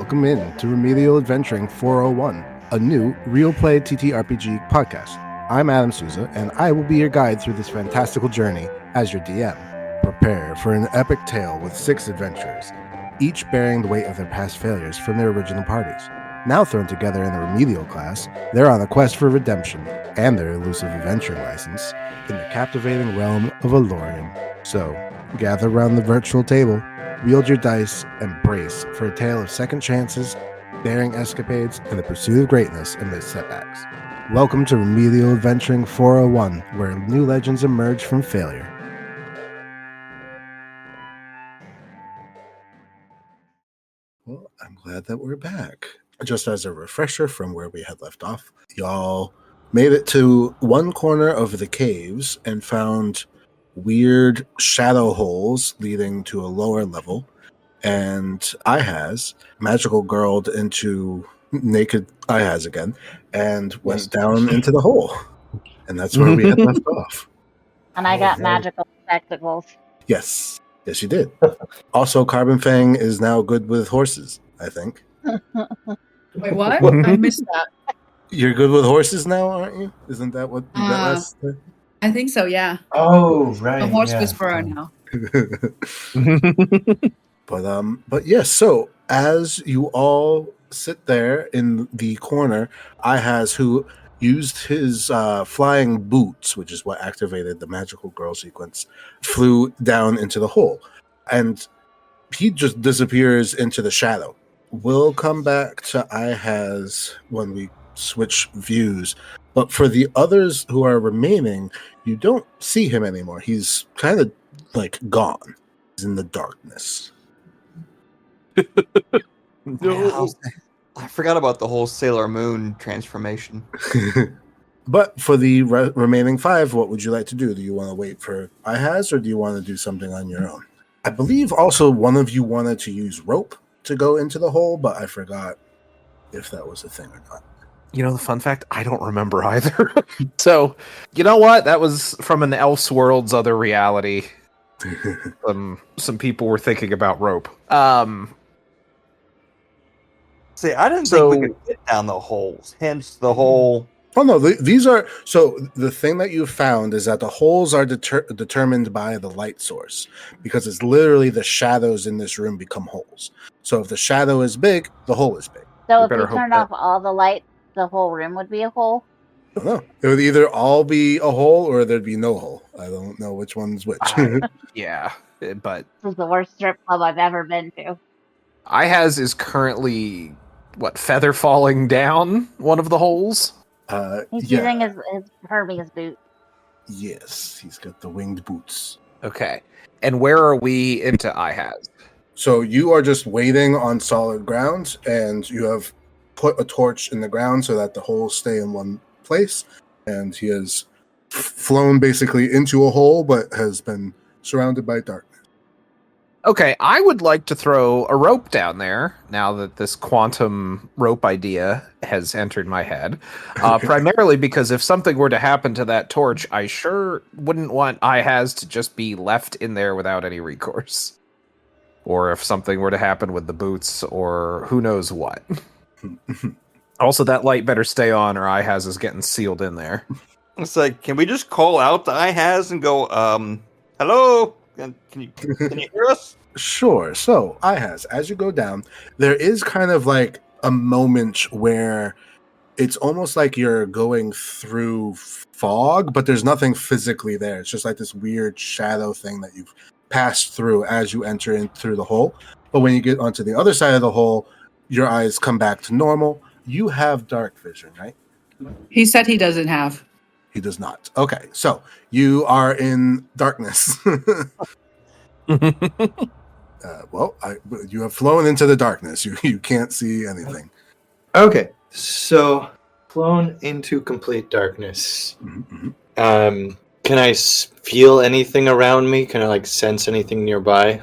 welcome in to Remedial Adventuring 401, a new real play TTRPG podcast. I'm Adam Souza, and I will be your guide through this fantastical journey as your DM. Prepare for an epic tale with 6 adventurers, each bearing the weight of their past failures from their original parties. Now thrown together in the remedial class, they're on a quest for redemption and their elusive adventuring license in the captivating realm of Alorium. So, gather around the virtual table, wield your dice, and brace for a tale of second chances, daring escapades, and the pursuit of greatness amidst setbacks. Welcome to Remedial Adventuring 401, where new legends emerge from failure. Well, I'm glad that we're back. Just as a refresher from where we had left off, y'all made it to one corner of the caves and found weird shadow holes leading to a lower level, and Ihaz magical girled into naked Ihaz again and went down into the hole, and that's where we had left off. And I got magical spectacles. Yes you did. Also, Carbon Fang is now good with horses, I think. Wait, what? I missed that. You're good with horses now, aren't you? Isn't that what that last? I think so, yeah. Oh, right. A horse whisperer now. But yes, so as you all sit there in the corner, Ihaz, who used his flying boots, which is what activated the magical girl sequence, flew down into the hole. And he just disappears into the shadow. We'll come back to Ihaz when we switch views. But for the others who are remaining, you don't see him anymore. He's kind of like gone. He's in the darkness. No. I forgot about the whole Sailor Moon transformation. But for the remaining 5, what would you like to do? Do you want to wait for Ihaz, or do you want to do something on your own? I believe also one of you wanted to use rope to go into the hole, but I forgot if that was a thing or not. You know, the fun fact, I don't remember either. So, you know what? That was from an Elseworlds other reality. Some people were thinking about rope. See, I didn't think we could get down the holes, hence the whole... Oh, no, these are... So, the thing that you found is that the holes are determined by the light source, because it's literally the shadows in this room become holes. So, if the shadow is big, the hole is big. So, if we turned off all the lights, the whole room would be a hole? I don't know. It would either all be a hole or there'd be no hole. I don't know which one's which. Yeah, but... This is the worst strip club I've ever been to. Ihaz is currently... feather falling down one of the holes? He's using his Hermes boot. Yes, he's got the winged boots. Okay. And where are we into Ihaz? So you are just waiting on solid ground, and you have put a torch in the ground so that the holes stay in one place, and he has flown basically into a hole, but has been surrounded by darkness. Okay, I would like to throw a rope down there now that this quantum rope idea has entered my head. Primarily because if something were to happen to that torch, I sure wouldn't want Ihaz to just be left in there without any recourse. Or if something were to happen with the boots, or who knows what. Also, that light better stay on, or Ihaz is getting sealed in there. It's like, can we just call out to Ihaz and go, hello? Can you hear us? Sure. So, Ihaz, as you go down, there is kind of like a moment where it's almost like you're going through fog, but there's nothing physically there. It's just like this weird shadow thing that you've passed through as you enter in through the hole. But when you get onto the other side of the hole, your eyes come back to normal. You have dark vision, right? He said he doesn't have. He does not. Okay, so you are in darkness. You have flown into the darkness. You can't see anything. Okay, so flown into complete darkness. Mm-hmm. Can I feel anything around me? Can I sense anything nearby?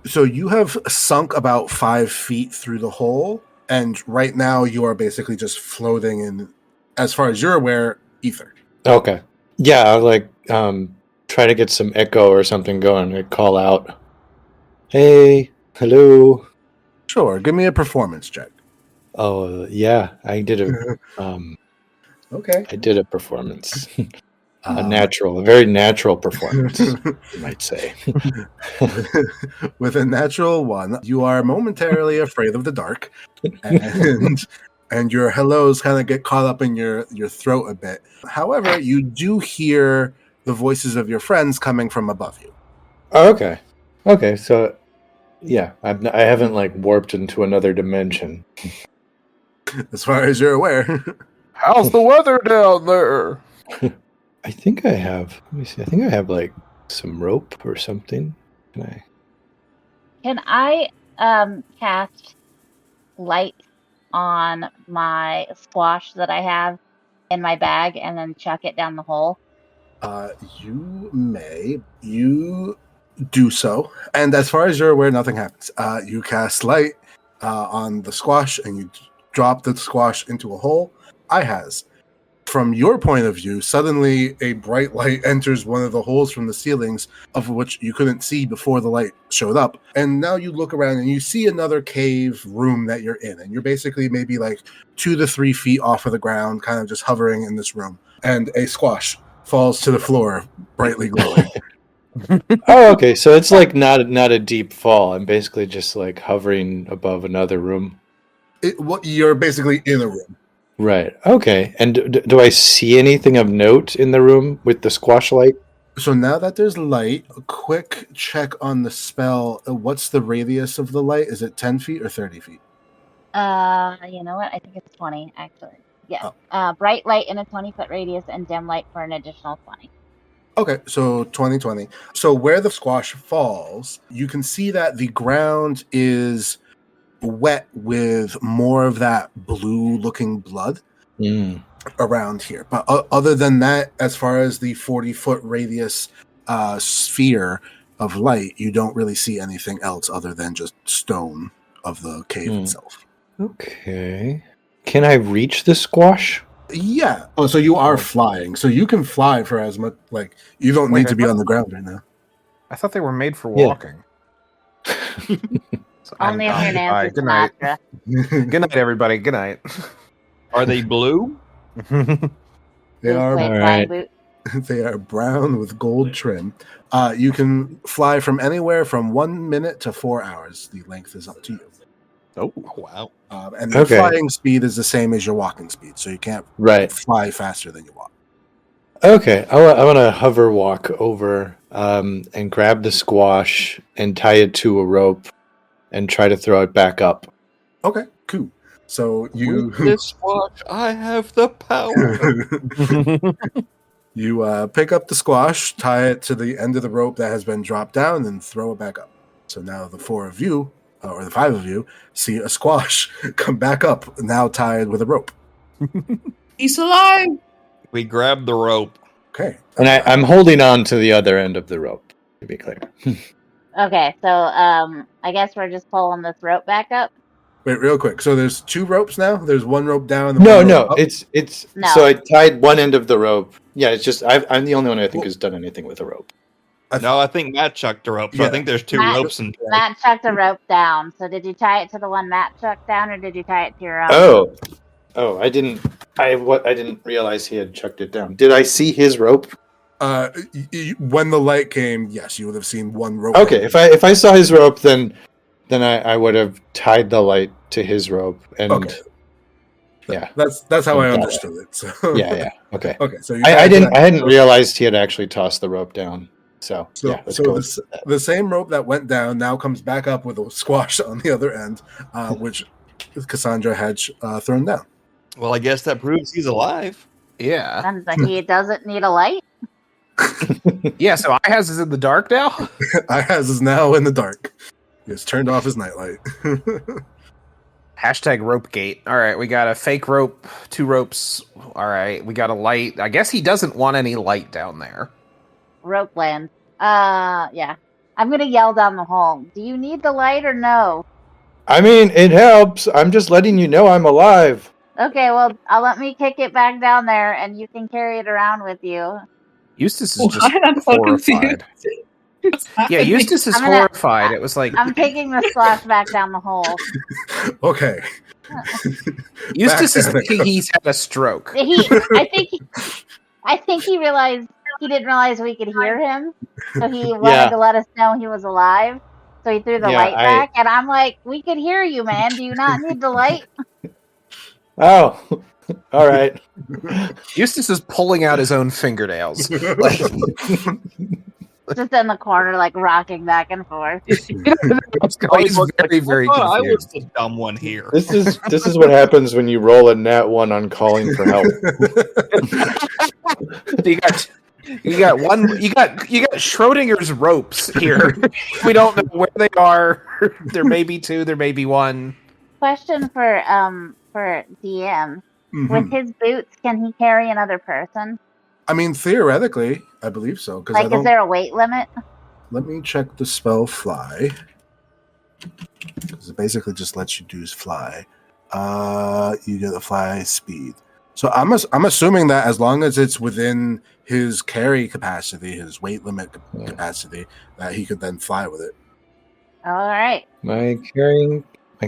So you have sunk about 5 feet through the hole, and right now you are basically just floating in, as far as you're aware, ether. Okay. Yeah, I'll try to get some echo or something going. I'd call out, hey, hello. Sure. Give me a performance check. Oh yeah, I did a Okay. I did a performance. A very natural performance, you might say. With a natural 1, you are momentarily afraid of the dark, and your hellos kind of get caught up in your throat a bit. However, you do hear the voices of your friends coming from above you. Oh, okay. So yeah, I haven't like warped into another dimension. As far as you're aware. How's the weather down there? I think I have. Let me see. I think I have like some rope or something. Can I cast light on my squash that I have in my bag and then chuck it down the hole? You may. You do so. And as far as you're aware, nothing happens. You cast light on the squash and you drop the squash into a hole. From your point of view, suddenly a bright light enters one of the holes from the ceilings, of which you couldn't see before the light showed up. And now you look around and you see another cave room that you're in. And you're basically maybe like 2 to 3 feet off of the ground, kind of just hovering in this room. And a squash falls to the floor, brightly glowing. Oh, okay. So it's like not a deep fall. I'm basically just like hovering above another room. You're basically in a room. Right. Okay. And do I see anything of note in the room with the squash light? So now that there's light, a quick check on the spell. What's the radius of the light? Is it 10 feet or 30 feet? You know what? I think it's 20, actually. Yeah. Bright light in a 20-foot radius and dim light for an additional 20. Okay, so 2020. So where the squash falls, you can see that the ground is wet with more of that blue-looking blood around here. But other than that, as far as the 40-foot radius sphere of light, you don't really see anything else other than just stone of the cave itself. Okay. Can I reach the squash? Yeah. Oh, so you are flying. So you can fly for as much, like, you don't need to be on the ground right now. I thought they were made for walking. So Only if your Nancy Good night. Sinatra. Good night, everybody. Good night. Are they blue? They are Wait, right. boot. They are brown with gold trim. You can fly from anywhere from 1 minute to 4 hours. The length is up to you. Oh, wow. And the flying speed is the same as your walking speed, so you can't fly faster than you walk. Okay, I want to hover walk over and grab the squash and tie it to a rope and try to throw it back up. Okay, cool. So you... With this squash, I have the power. You pick up the squash, tie it to the end of the rope that has been dropped down, and throw it back up. So now the 4 of you, or the 5 of you, see a squash come back up, now tied with a rope. He's alive. We grab the rope. Okay. And I'm holding on to the other end of the rope, to be clear. Okay, so I guess we're just pulling this rope back up. Wait, real quick. So there's 2 ropes now? There's 1 rope down and No, one no, rope up? it's No. So I tied one end of the rope. Yeah, it's just I'm the only one I think who's done anything with a rope. No, I think Matt chucked the rope. So I think there's 2 ropes in play. Matt chucked a rope down. So did you tie it to the one Matt chucked down, or did you tie it to your own? Oh, I didn't realize he had chucked it down. Did I see his rope? When the light came, yes, you would have seen 1 rope. Okay, if I saw his rope, then I would have tied the light to his rope, and yeah, that's how I understood it. So. Yeah. Okay. Okay, so I hadn't realized he had actually tossed the rope down. So yeah, let's go with that. The same rope that went down now comes back up with a squash on the other end, which Cassandra had thrown down. Well, I guess that proves he's alive. Yeah. And he doesn't need a light? Yeah, so IHAS is in the dark now? IHAS is now in the dark. He has turned off his nightlight. Hashtag ropegate. All right, we got a fake rope, 2 ropes. All right, we got a light. I guess he doesn't want any light down there. Rope land. Yeah. I'm going to yell down the hall. Do you need the light or no? I mean, it helps. I'm just letting you know I'm alive. Okay, well, let me kick it back down there, and you can carry it around with you. Eustace is just I'm so horrified. confused. Yeah, Eustace is I'm gonna- horrified. It was like I'm taking the squash back down the hole. Okay. Eustace is Back down it thinking goes. he's had a stroke. I think he realized he didn't realize we could hear him, so he wanted Yeah. to let us know he was alive. So he threw the Yeah, light back, and I'm like, "We could hear you, man. Do you not need the light?" Oh, all right. Eustace is pulling out his own fingernails. Like, Just in the corner, like rocking back and forth. he's very, very I thought I was confused. the dumb one here. This is what happens when you roll a nat 1 on calling for help. You got Schrodinger's ropes here. We don't know where they are. There may be two, there may be one. Question for DM. Mhm. With his boots, can he carry another person? I mean, theoretically, I believe so. Because Like, is there a weight limit? Let me check the spell fly. Because it basically just lets you do fly. You get the fly speed. So I'm assuming that as long as it's within his carry capacity, his weight limit capacity, that he could then fly with it. All right. My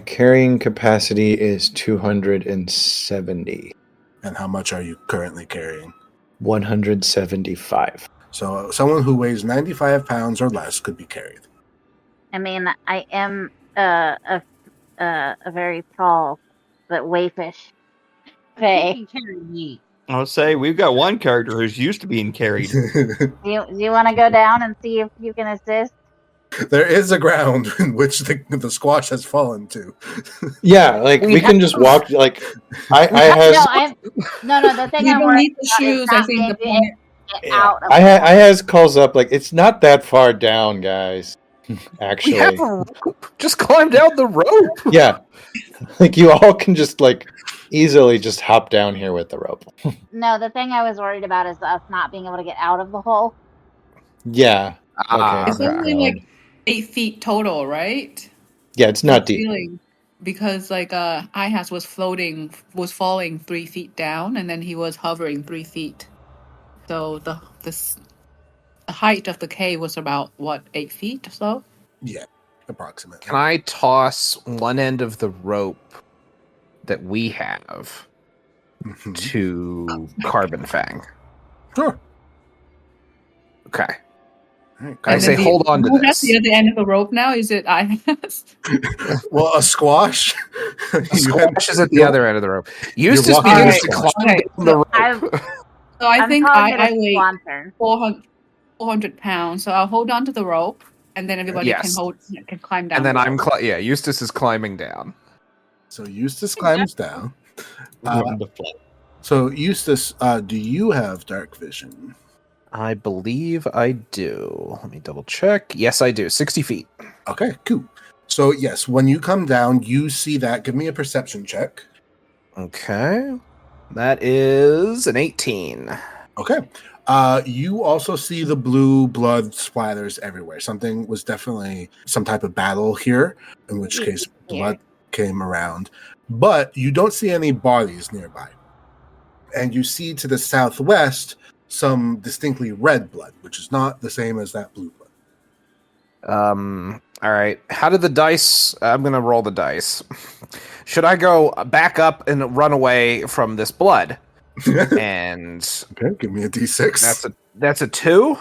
carrying capacity is 270. And how much are you currently carrying? 175. So someone who weighs 95 pounds or less could be carried. I mean, I am a very tall but waifish Faye. I would say we've got one character who's used to being carried. Do you want to go down and see if you can assist? There is a ground in which the squash has fallen to. Yeah, like we can just walk. Like I No, the thing You I'm don't worried need the about is shoes. not I think the being point. get out of I the has calls up like it's not that far down, guys. We Actually, have a rope. Just climb down the rope. yeah, like you all can just like easily just hop down here with the rope. No, the thing I was worried about is us not being able to get out of the hole. Yeah. Ah, Okay. It's only like 8 feet total, right? Yeah, it's not The deep. ceiling. Because like Ihas was falling 3 feet down, and then he was hovering 3 feet. So the height of the cave was about what, 8 feet or so? Yeah, approximately. Can I toss one end of the rope that we have Mhm. to Carbon Fang? Sure. Okay. All right. I And say then hold on to who has this. the other end of the rope now? Is it Ihas? Well, a squash. Squash is at the other end of the rope. Eustace walking begins the to squash. climb down the rope. So I I'm think calling it I a weigh swan turn. 400 pounds. So I'll hold on to the rope, and then everybody Yes. can climb down. And then the I'm rope. Eustace is climbing down. So Eustace climbs down. Wonderful. So Eustace, do you have dark vision? I believe I do. Let me double check. Yes, I do. 60 feet. Okay, cool. So yes, when you come down, you see that. Give me a perception check. Okay. That is an 18. Okay. You also see the blue blood splatters everywhere. Something was definitely some type of battle here, in which case blood came around. But you don't see any bodies nearby. And you see to the southwest some distinctly red blood, which is not the same as that blue blood. All right. How did the dice? I'm gonna roll the dice. Should I go back up and run away from this blood? And Okay, give me a d6. that's a 2.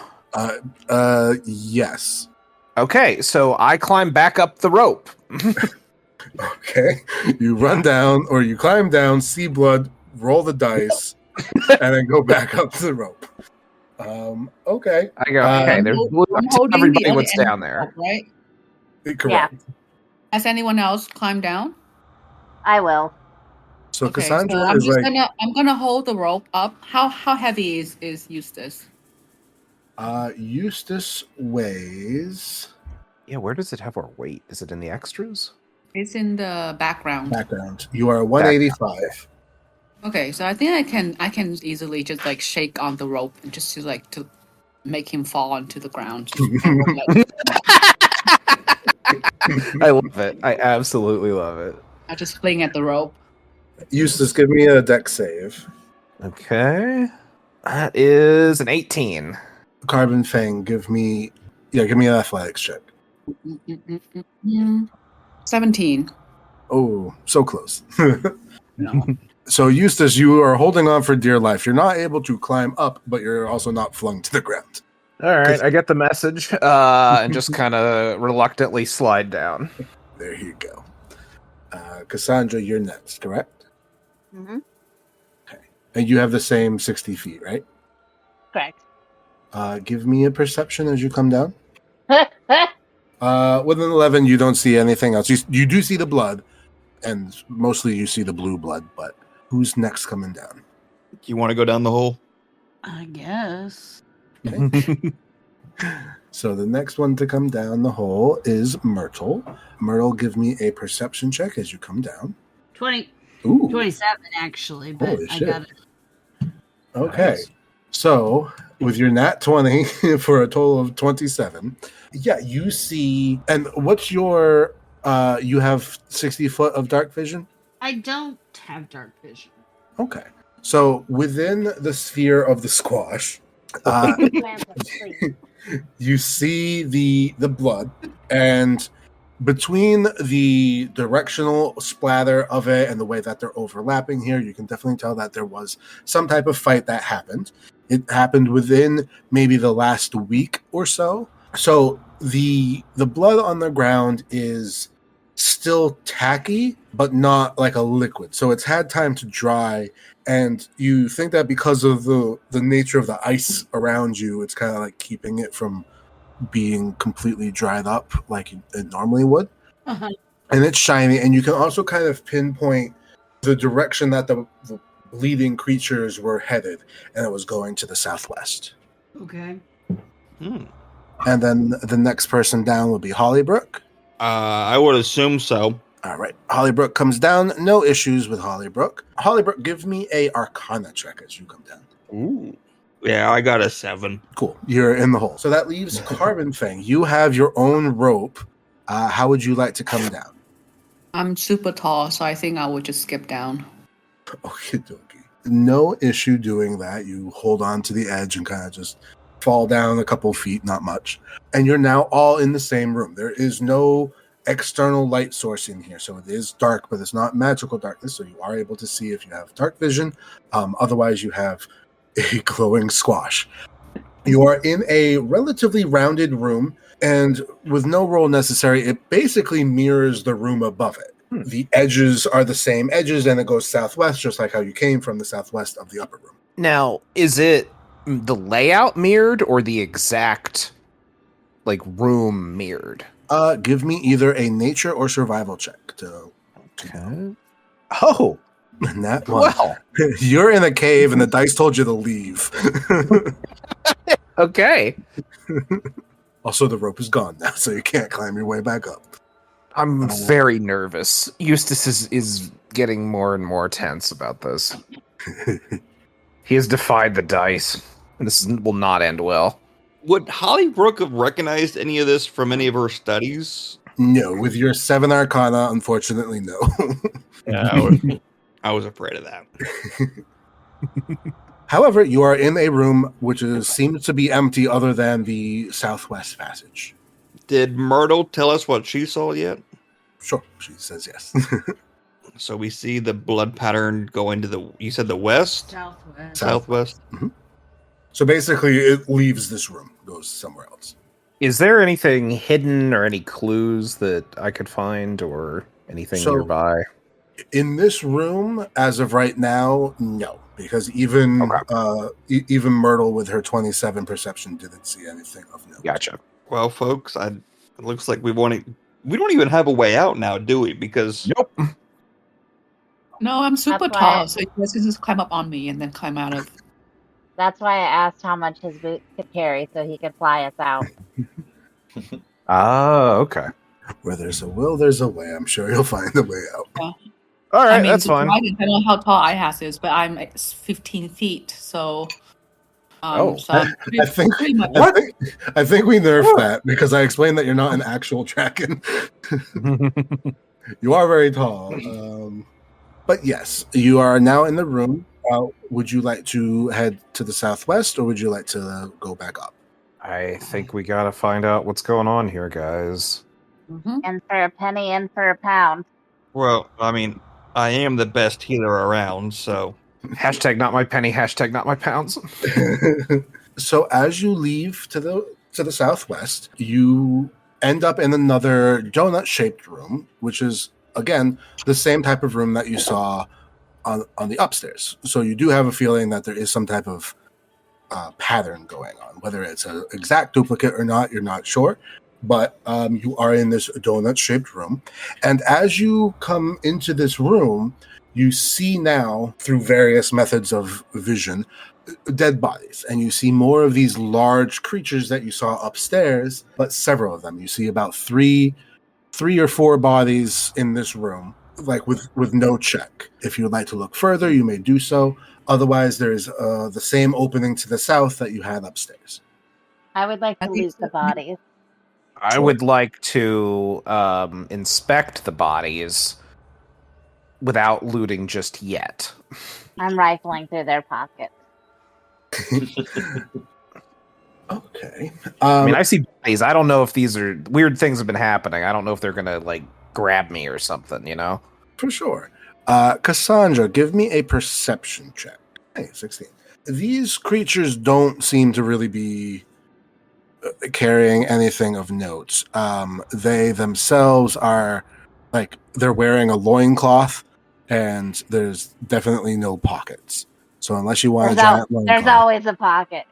Yes. Okay, so I climb back up the rope. Okay, you run down or you climb down, see blood, roll the dice, and then go back up to the rope. Okay. I go. Okay, there's blue. I'm I tell holding everybody the other what's end down of the there. rope, right? Correct. Has anyone else climbed down? I will. So Okay, Cassandra so I'm is just like, I'm gonna hold the rope up. How heavy is Eustace? Eustace weighs Yeah, where does it have our weight? Is it in the extras? It's in the background. background. You are 185. Okay, so I think I can easily just like shake on the rope and just to make him fall onto the ground. I love it. I absolutely love it. I just fling at the rope. Eustace, give me a dex save. Okay, that is an 18. Carbon Fang, give me Yeah, give me an athletics check. 17. Oh, so close. No. So, Eustace, you are holding on for dear life. You're not able to climb up, but you're also not flung to the ground. All right, I get the message, and just kind of reluctantly slide down. There you go. Cassandra, you're next, correct? Mm-hmm. Okay. And you have the same 60 feet, right? Correct. Give me a perception as you come down. With an 11, you don't see anything else. You do see the blood, and mostly you see the blue blood, but who's next coming down? You want to go down the hole? I guess. Okay. So the next one to come down the hole is Myrtle. Myrtle, give me a perception check as you come down. 20. Ooh. 27, actually, but Holy I shit. got it. Okay. Nice. So with your nat 20 for a total of 27, yeah, you see, and what's your, you have 60 foot of dark vision? I don't have dark vision. Okay. So within the sphere of the squash, you see the blood, and between the directional splatter of it and the way that they're overlapping here, you can definitely tell that there was some type of fight that happened. It happened within maybe the last week or so. So the blood on the ground is still tacky, but not like a liquid. So it's had time to dry, and you think that because of the nature of the ice around you, it's kind of like keeping it from being completely dried up like it normally would. Uh-huh. And it's shiny, and you can also kind of pinpoint the direction that the bleeding creatures were headed, and it was going to the southwest. Okay. And then the next person down will be Hollybrook. I would assume so. All right. Hollybrook comes down. No issues with Hollybrook. Hollybrook, give me a Arcana check as you come down. Ooh. Yeah, I got a 7. Cool. You're in the hole. So that leaves Carbon Fang. You have your own rope. How would you like to come down? I'm super tall, so I think I would just skip down. Okie dokie. No issue doing that. You hold on to the edge and kind of just fall down a couple feet, not much. And you're now all in the same room. There is no external light source in here. So it is dark, but it's not magical darkness. So you are able to see if you have dark vision. Otherwise, you have a glowing squash. You are in a relatively rounded room, and with no roll necessary, it basically mirrors the room above it. The edges are the same edges, and it goes southwest, just like how you came from the southwest of the upper room. Now, is it the layout mirrored or the exact like room mirrored? Give me either a nature or survival check to Okay. Oh, and that one. well. You're in a cave, and the dice told you to leave. Okay. Also, the rope is gone now, so you can't climb your way back up. I'm very nervous. Eustace is getting more and more tense about this. He has defied the dice. This will not end well. Would Hollybrook have recognized any of this from any of her studies? No, with your 7 Arcana, unfortunately, no. Yeah, I was afraid of that. However, you are in a room which seems to be empty other than the southwest passage. Did Myrtle tell us what she saw yet? Sure, she says yes. So we see the blood pattern go into the, you said the west? Southwest. Southwest? Mm-hmm. So basically, it leaves this room, goes somewhere else. Is there anything hidden or any clues that I could find or anything nearby? In this room, as of right now, no. Because even even Myrtle with her 27 perception didn't see anything of note. Gotcha. Well, folks, it looks like we don't even have a way out now, do we? Because Nope. No, I'm super That's tall, why- so you guys can just climb up on me and then climb out of. That's why I asked how much his boots could carry so he could fly us out. Okay. Where there's a will, there's a way. I'm sure you'll find a way out. All right, I mean, that's fine. I don't know how tall IHAS is, but I'm 15 feet, so. So I'm I think pretty much. I think we nerfed that because I explained that you're not an actual dragon. You are very tall. But yes, you are now in the room. Would you like to head to the southwest, or would you like to go back up? I think we gotta find out what's going on here, guys. Mm-hmm. And for a penny and for a pound. Well, I mean, I am the best healer around, so Hashtag not my penny, hashtag not my pounds. So as you leave to the southwest, you end up in another donut-shaped room, which is again the same type of room that you saw on the upstairs. So you do have a feeling that there is some type of pattern going on. Whether it's an exact duplicate or not, you're not sure. But you are in this donut-shaped room. And as you come into this room, you see now, through various methods of vision, dead bodies. And you see more of these large creatures that you saw upstairs, but several of them. You see about three or four bodies in this room, like with no check. If you would like to look further, you may do so. Otherwise, there's the same opening to the south that you had upstairs. I would like I to think loot so. the bodies. I would like to inspect the bodies without looting just yet. I'm rifling through their pockets. Okay. I mean, I see bodies. I don't know if these are weird things have been happening. I don't know if they're gonna like grab me or something, you know? For sure. Cassandra, give me a perception check. Hey, 16. These creatures don't seem to really be carrying anything of note. They themselves are like they're wearing a loincloth, and there's definitely no pockets. So unless you want a giant There's loincloth, always a pocket.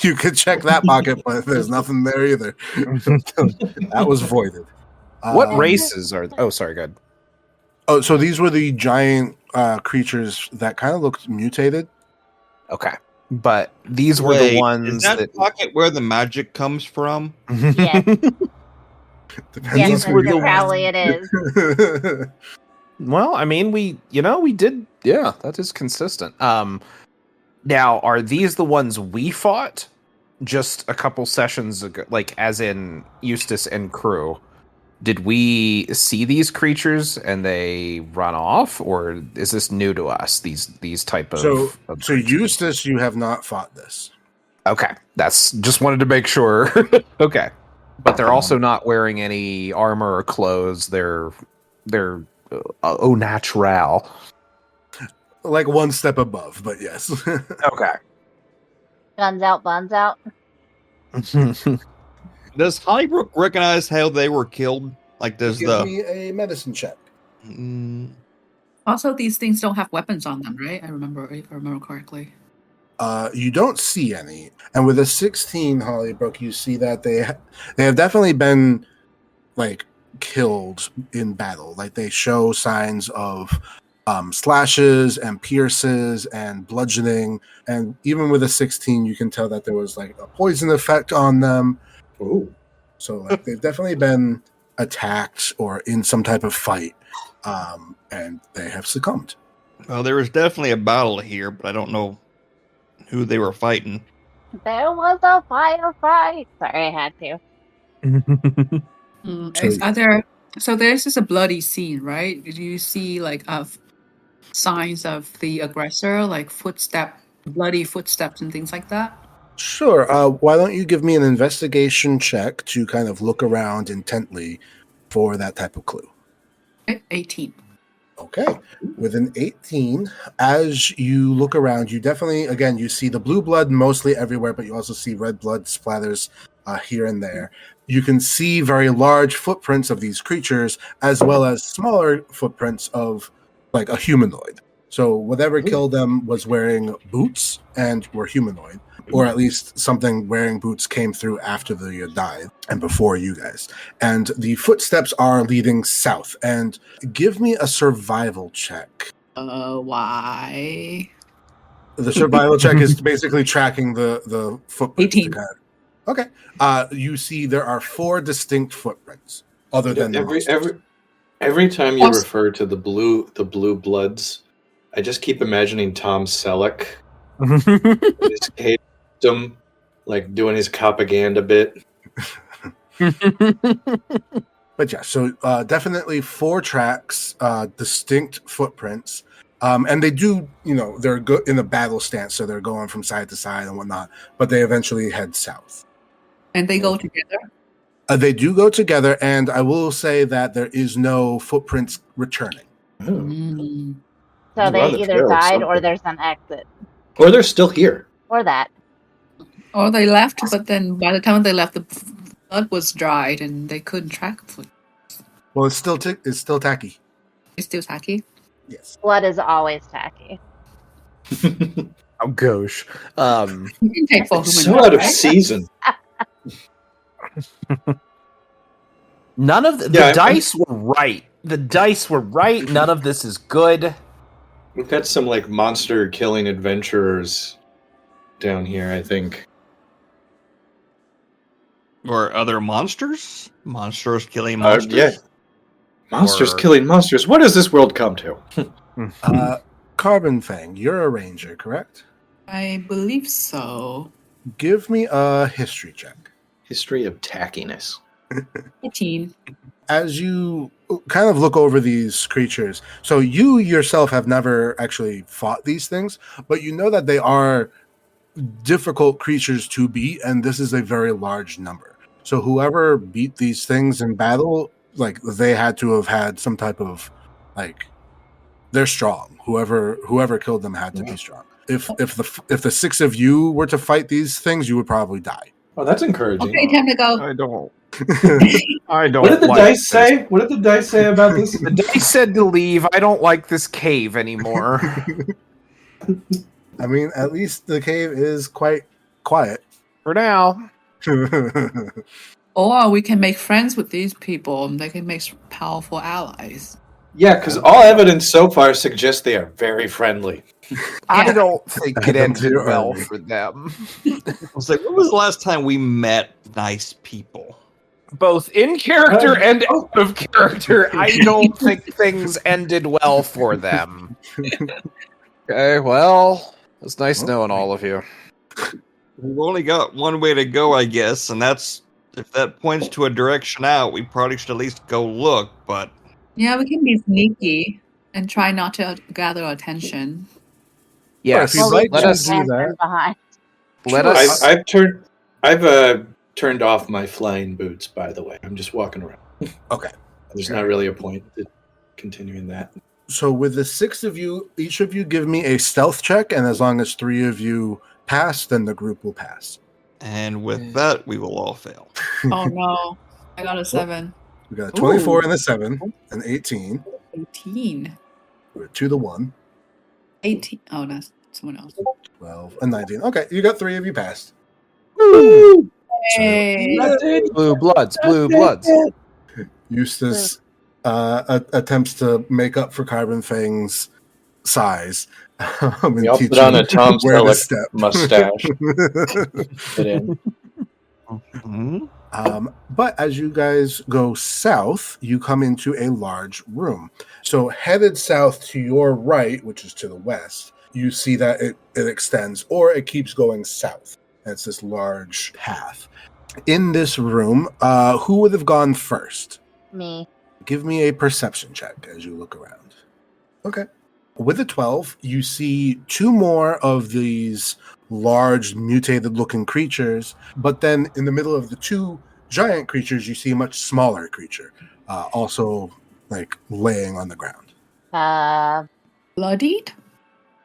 you could check that pocket, but there's nothing there either. That was voided. What races are? Oh, sorry, good. Oh, so these were the giant creatures that kind of looked mutated. Okay, but these were Wait, the ones is that pocket where the magic comes from? Yes. Depends Yes, on were who the you Mr. Crowley, it is. ask. Well, I mean, we did. Yeah, that is consistent. Now, are these the ones we fought just a couple sessions ago? Like, as in Eustace and crew? Did we see these creatures and they run off, or is this new to us? These type of So creatures? Eustace, you have not fought this. Okay, that's just wanted to make sure. Okay, but they're also not wearing any armor or clothes. They're au natural. Like one step above, but yes. Okay. Guns out, buns out. Does Hollybrook recognize how they were killed? Like, does Give the me a medicine check. Also, these things don't have weapons on them, right? If I remember correctly. You don't see any, and with a 16, Hollybrook, you see that they have definitely been like killed in battle. Like they show signs of slashes and pierces and bludgeoning, and even with a 16, you can tell that there was like a poison effect on them. Ooh. So like they've definitely been attacked or in some type of fight, and they have succumbed. well, there was definitely a battle here, but I don't know who they were fighting. There was a firefight. Sorry, I had to. So there's just a bloody scene, right? Did you see like signs of the aggressor, like bloody footsteps and things like that? Sure. Why don't you give me an investigation check to kind of look around intently for that type of clue? 18. Okay. With an 18, as you look around, you definitely, again, you see the blue blood mostly everywhere, but you also see red blood splatters here and there. You can see very large footprints of these creatures, as well as smaller footprints of like a humanoid. So whatever killed them was wearing boots and were humanoid, or at least something wearing boots came through after they died and before you guys. And the footsteps are leading south. And give me a survival check. Why? The survival check is basically tracking the footprints. 18. Okay. You see there are 4 distinct footprints other than the monsters. Every time you refer to the blue bloods, I just keep imagining Tom Selleck with his cape, like doing his propaganda bit. But yeah, so definitely 4 tracks, distinct footprints. And they do, they're in a battle stance, so they're going from side to side and whatnot, but they eventually head south. And they go together? They do go together, and I will say that there is no footprints returning. Oh. Mm. So He's they on the either trail of died or something. there's an exit. Or they're still here. Or that. Or they left, but then by the time they left, the blood was dried and they couldn't track foot. Well, it's still tacky. It's still tacky. Yes. Blood is always tacky. Oh gosh. You can take for It's human so blood, out of right? season. None of the Yeah, dice were right. The dice were right. None of this is good. We've got some like monster killing adventurers down here, I think. Or other monsters? Monsters killing monsters? Yeah. Monsters Or- killing monsters. What does this world come to? Carbon Fang, you're a ranger, correct? I believe so. Give me a history check. History of tackiness. 18. As you kind of look over these creatures, so you yourself have never actually fought these things, but you know that they are difficult creatures to beat, and this is a very large number. So whoever beat these things in battle, like they had to have had some type of like they're strong. Whoever killed them had to be strong. If the six of you were to fight these things, you would probably die. Oh, that's encouraging. Okay, time to go. I don't. I don't. What did the like dice this. say? What did the dice say about this? The dice said to leave. I don't like this cave anymore. I mean, at least the cave is quite quiet. For now. Or we can make friends with these people and they can make powerful allies. Yeah, because all evidence so far suggests they are very friendly. I don't think it I don't ended do well early. for them. I was like, when was the last time we met nice people? Both in character and out of character, I don't think things ended well for them. Okay, well, it's nice knowing all of you. We've only got one way to go, I guess, and that's if that points to a direction out, we probably should at least go look, but Yeah, we can be sneaky and try not to gather attention. Yes, If you'd We'll like leave to the do lantern that, behind. let us. I've turned off my flying boots, by the way. I'm just walking around. okay. There's not really a point to continuing that. So with the six of you, each of you give me a stealth check, and as long as three of you pass, then the group will pass. and with that, we will all fail. Oh no, I got a 7. We got a 24 Ooh. and a 7, an 18. 18. We're 2 to 1, 18. Oh, that's someone else. 12, and 19. Okay, you got three of you passed. Hey. Blue bloods, blue bloods. Eustace attempts to make up for Carbon Fang's size. And We all teach put on him a Tom where to Selleck step. mustache. Fit in. Mhm. But as you guys go south, you come into a large room. So headed south to your right, which is to the west, you see that it extends, or it keeps going south. And it's this large path. In this room, who would have gone first? Me. Give me a perception check as you look around. Okay. With a 12, you see two more of these large, mutated-looking creatures, but then in the middle of the two giant creatures, you see a much smaller creature, also like laying on the ground. Bloodied?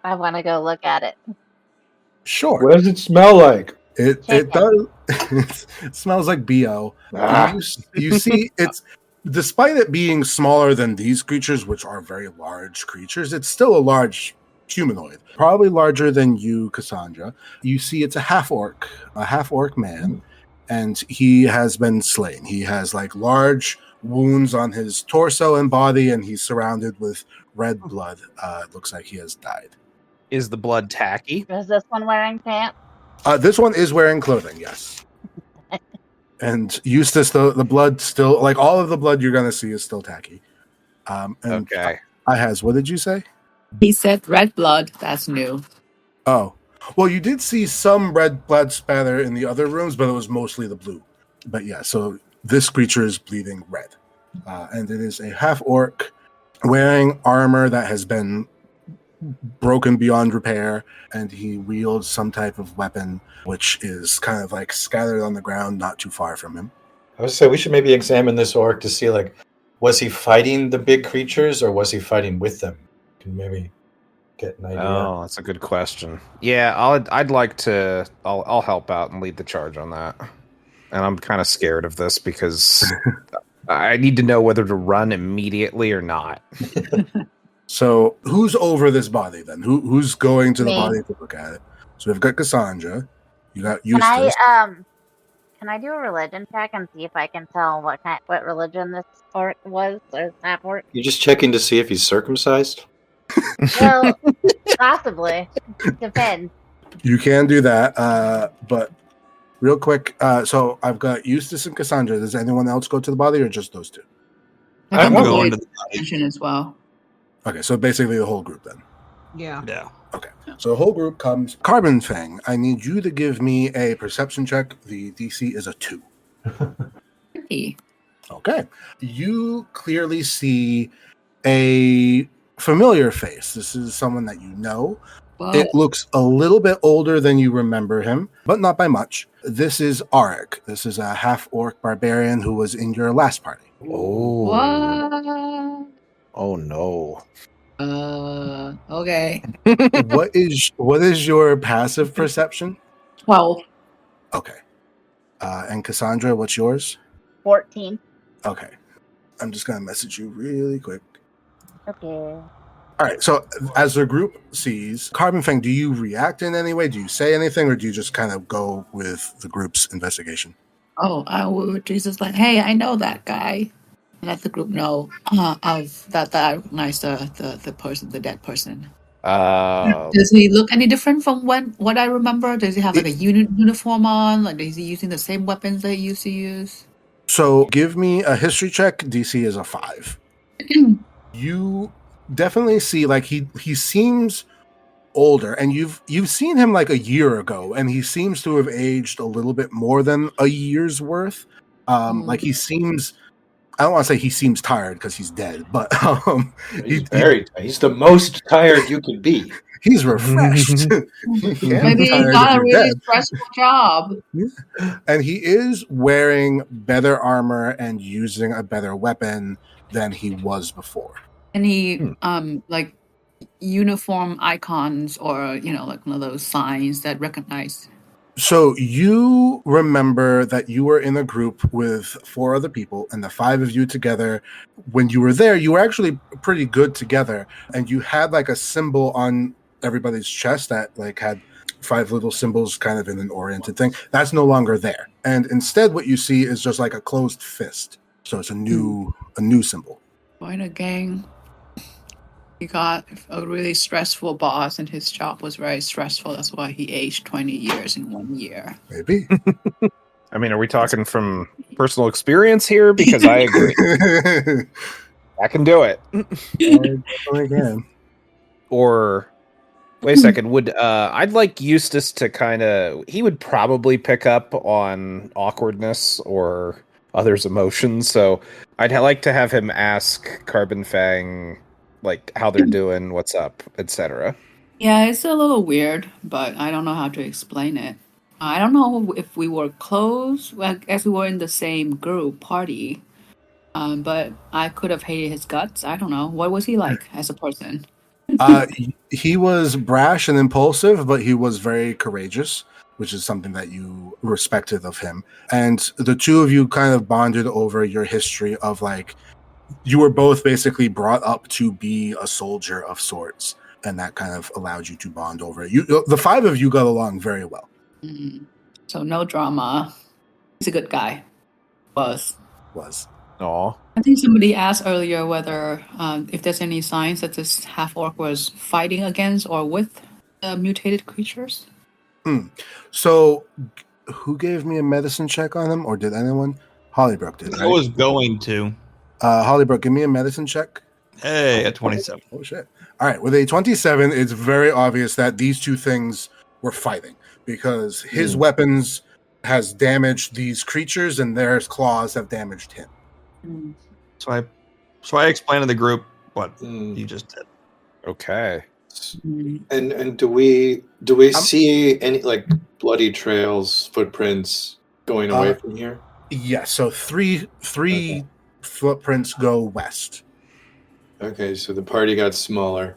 I want to go look at it. Sure. What does it smell like? It does. It smells like BO. Ah. You see, it's despite it being smaller than these creatures, which are very large creatures, it's still a large humanoid, probably larger than you, Cassandra. You see, it's a half orc man, and he has been slain. He has like large wounds on his torso and body, and he's surrounded with red blood. It looks like he has died. Is the blood tacky? Is this one wearing pants? This one is wearing clothing, yes. And Eustace, the blood still, like all of the blood you're going to see is still tacky. And Okay. what did you say? He said red blood. That's new. Oh, well, you did see some red blood spatter in the other rooms, but it was mostly the blue. But yeah, so this creature is bleeding red. And it is a half orc wearing armor that has been broken beyond repair, and he wields some type of weapon which is kind of like scattered on the ground not too far from him. I would say we should maybe examine this orc to see, like, was he fighting the big creatures or was he fighting with them? Can maybe get an idea. Oh, that's a good question. Yeah, I'd like to. I'll help out and lead the charge on that. And I'm kind of scared of this because I need to know whether to run immediately or not. So who's over this body then? Who's going to the Me. body to look at it? So we've got Cassandra. You got Can Eustace. can I do a religion check and see if I can tell what religion this orc was or half orc? You're just checking to see if he's circumcised? Well, possibly. Depends. You can do that, but real quick. So I've got Eustace and Cassandra. Does anyone else go to the body or just those two? I'm I'm going to to the body. attention as well. Okay, so basically the whole group then. Yeah. Yeah. So the whole group comes. Carbon Fang, I need you to give me a perception check. The DC is a 2. Hey. Okay. You clearly see a familiar face. This is someone that you know. Well, It looks a little bit older than you remember him, but not by much. This is Arik. This is a half-orc barbarian who was in your last party. Oh. what? Oh no. Okay. What is your passive perception? 12. Okay. And Cassandra, what's yours? 14. Okay. I'm just going to message you really quick. Okay. All right. So as the group sees Carbon Fang, do you react in any way? Do you say anything, or do you just kind of go with the group's investigation? Oh, I would just like, hey, I know that guy. Let the group know of that I recognize the person, the dead person. Does he look any different from what I remember? Does he have like a uniform on? Like, is he using the same weapons that he used to use? So give me a history check. DC is a 5. You definitely see like he seems older, and you've seen him like a year ago, and he seems to have aged a little bit more than a year's worth. Like he seems, I don't want to say he seems tired because he's dead, but He's very tired. He's the most tired you could be. he's refreshed. He can't Maybe be he's tired got if a you're really dead. stressful job. And he is wearing better armor and using a better weapon than he was before. Any like uniform icons or like one of those signs that recognize. So you remember that you were in a group with 4 other people, and the 5 of you together, when you were there, you were actually pretty good together, and you had like a symbol on everybody's chest that like had 5 little symbols kind of in an oriented thing. That's no longer there. And instead what you see is just like a closed fist. So it's a new symbol. Join a gang. He got a really stressful boss, and his job was very stressful. That's why he aged 20 years in 1 year. Maybe. I mean, are we talking from personal experience here? Because I agree. I can do it. Definitely can. Or wait a second. Would I'd like Eustace to kind of, he would probably pick up on awkwardness or others' emotions. So I'd like to have him ask Carbon Fang like how they're doing, what's up, etc. Yeah, it's a little weird, but I don't know how to explain it. I don't know if we were close, as we were in the same group party. But I could have hated his guts. I don't know. What was he like as a person? He was brash and impulsive, but he was very courageous, which is something that you respected of him. And the two of you kind of bonded over your history of like, you were both basically brought up to be a soldier of sorts, and that kind of allowed you to bond over it. The 5 of you got along very well. So no drama. He's a good guy. Was. Aw. I think somebody asked earlier whether if there's any signs that this half-orc was fighting against or with mutated creatures. So who gave me a medicine check on him, or did anyone? Hollybrook did, right? I was going to. Hollybrook, give me a medicine check. Hey, at 27. Oh, shit. All right. With a 27, it's very obvious that these two things were fighting because his weapons has damaged these creatures and their claws have damaged him. So I explained to the group what you just did. Okay. And do we see any like bloody trails, footprints going away from here? Yes, so three footprints go west. Okay, so the party got smaller,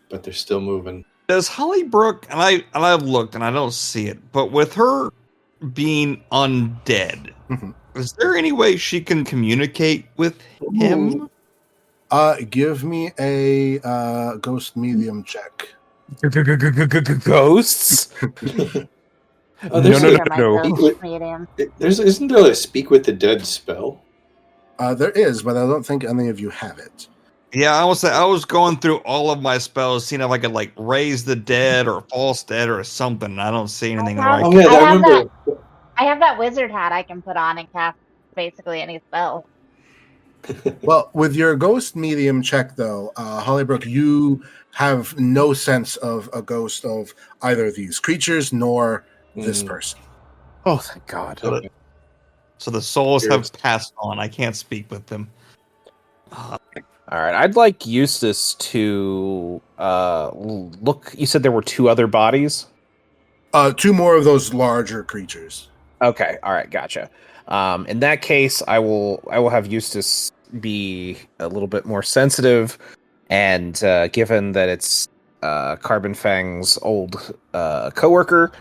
but they're still moving. Does Hollybrook, and I've looked and I don't see it, but with her being undead, is there any way she can communicate with him? Give me a ghost medium check. Ghosts? Oh, No. Isn't there a speak with the dead spell? There is, but I don't think any of you have it. Yeah, I was going through all of my spells, seeing if I could like raise the dead or false dead or something. And I don't see anything like. Oh yeah, I remember. I have that wizard hat I can put on and cast basically any spell. Well, with your ghost medium check, though, Hollybrook, you have no sense of a ghost of either of these creatures nor this person. Oh, thank God. So the souls have passed on. I can't speak with them. All right, I'd like Eustace to look. You said there were 2 other bodies? 2 more of those larger creatures. Okay, all right, gotcha. In that case, I will have Eustace be a little bit more sensitive, and given that it's Carbon Fang's old coworker,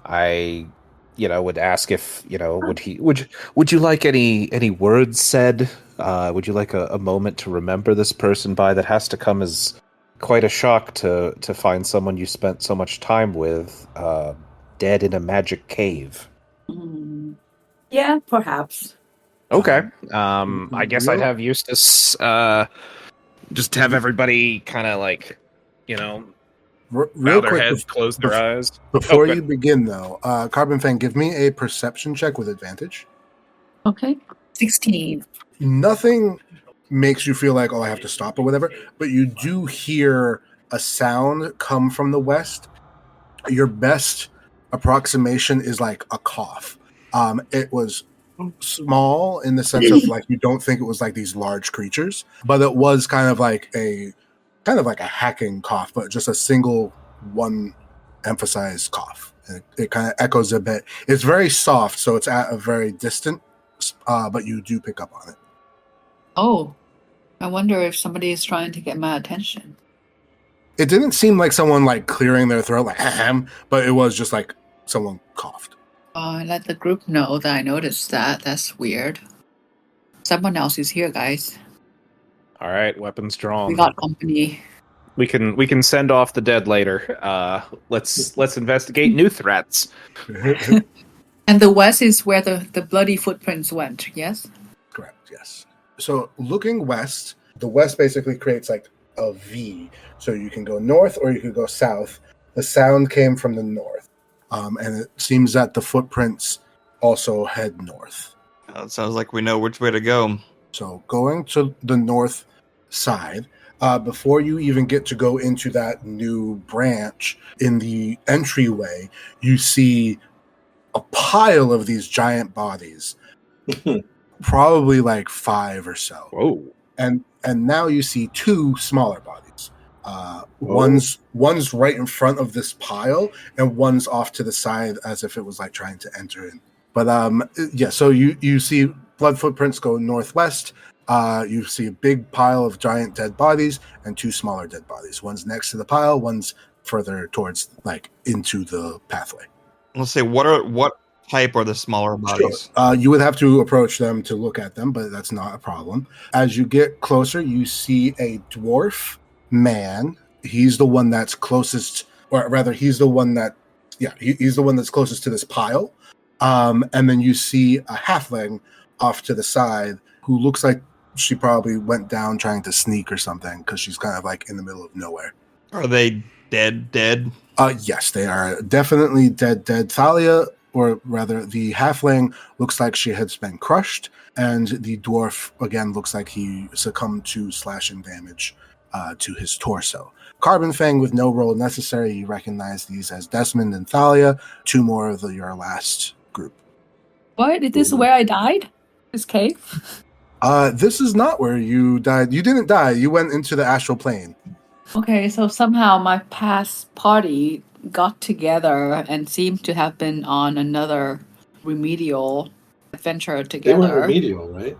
I would ask if would you like any words said? Would you like a moment to remember this person by? That has to come as quite a shock to find someone you spent so much time with dead in a magic cave. Yeah, perhaps. Okay. I guess I'd have Eustace just have everybody kind of like, bow their heads, close their eyes. Before you begin, though, Carbon Fang, give me a perception check with advantage. Okay. 16. Nothing makes you feel like, I have to stop or whatever, but you do hear a sound come from the west. Your best approximation is like a cough. It was small in the sense of like you don't think it was like these large creatures, but it was kind of like a hacking cough, but just a single one emphasized cough. And it kind of echoes a bit. It's very soft, so it's at a very distant, but you do pick up on it. Oh, I wonder if somebody is trying to get my attention. It didn't seem like someone like clearing their throat, like ahem, but it was just like someone coughed. I let the group know that I noticed that. That's weird. Someone else is here, guys. All right, weapons drawn. We got company. We can send off the dead later. Let's investigate new threats. And the west is where the bloody footprints went, yes? Correct, yes. So looking west, the west basically creates like a V. So you can go north or you could go south. The sound came from the north. And it seems that the footprints also head north. It sounds like we know which way to go. So going to the north side, before you even get to go into that new branch, in the entryway, you see a pile of these giant bodies. Probably like 5 or so. Whoa. And now you see 2 smaller bodies. One's right in front of this pile, and one's off to the side as if it was like trying to enter in. But so you see blood footprints go northwest. You see a big pile of giant dead bodies and 2 smaller dead bodies. One's next to the pile, one's further towards like into the pathway. Let's say what type are the smaller bodies? Sure. You would have to approach them to look at them, but that's not a problem. As you get closer, you see a dwarf man. He's the one that's closest, or rather, he's the one that's closest to this pile. And then you see a halfling off to the side who looks like she probably went down trying to sneak or something because she's kind of like in the middle of nowhere. Are they dead? Yes, they are definitely dead. Thalia, or rather, the halfling looks like she has been crushed, and the dwarf again looks like he succumbed to slashing damage to his torso. Carbon Fang, with no roll necessary, you recognize these as Desmond and Thalia, 2 more of your last group. What? Is this where I died? This cave? This is not where you died. You didn't die. You went into the astral plane. Okay, so somehow my past party got together and seemed to have been on another remedial adventure They were in together. remedial, right?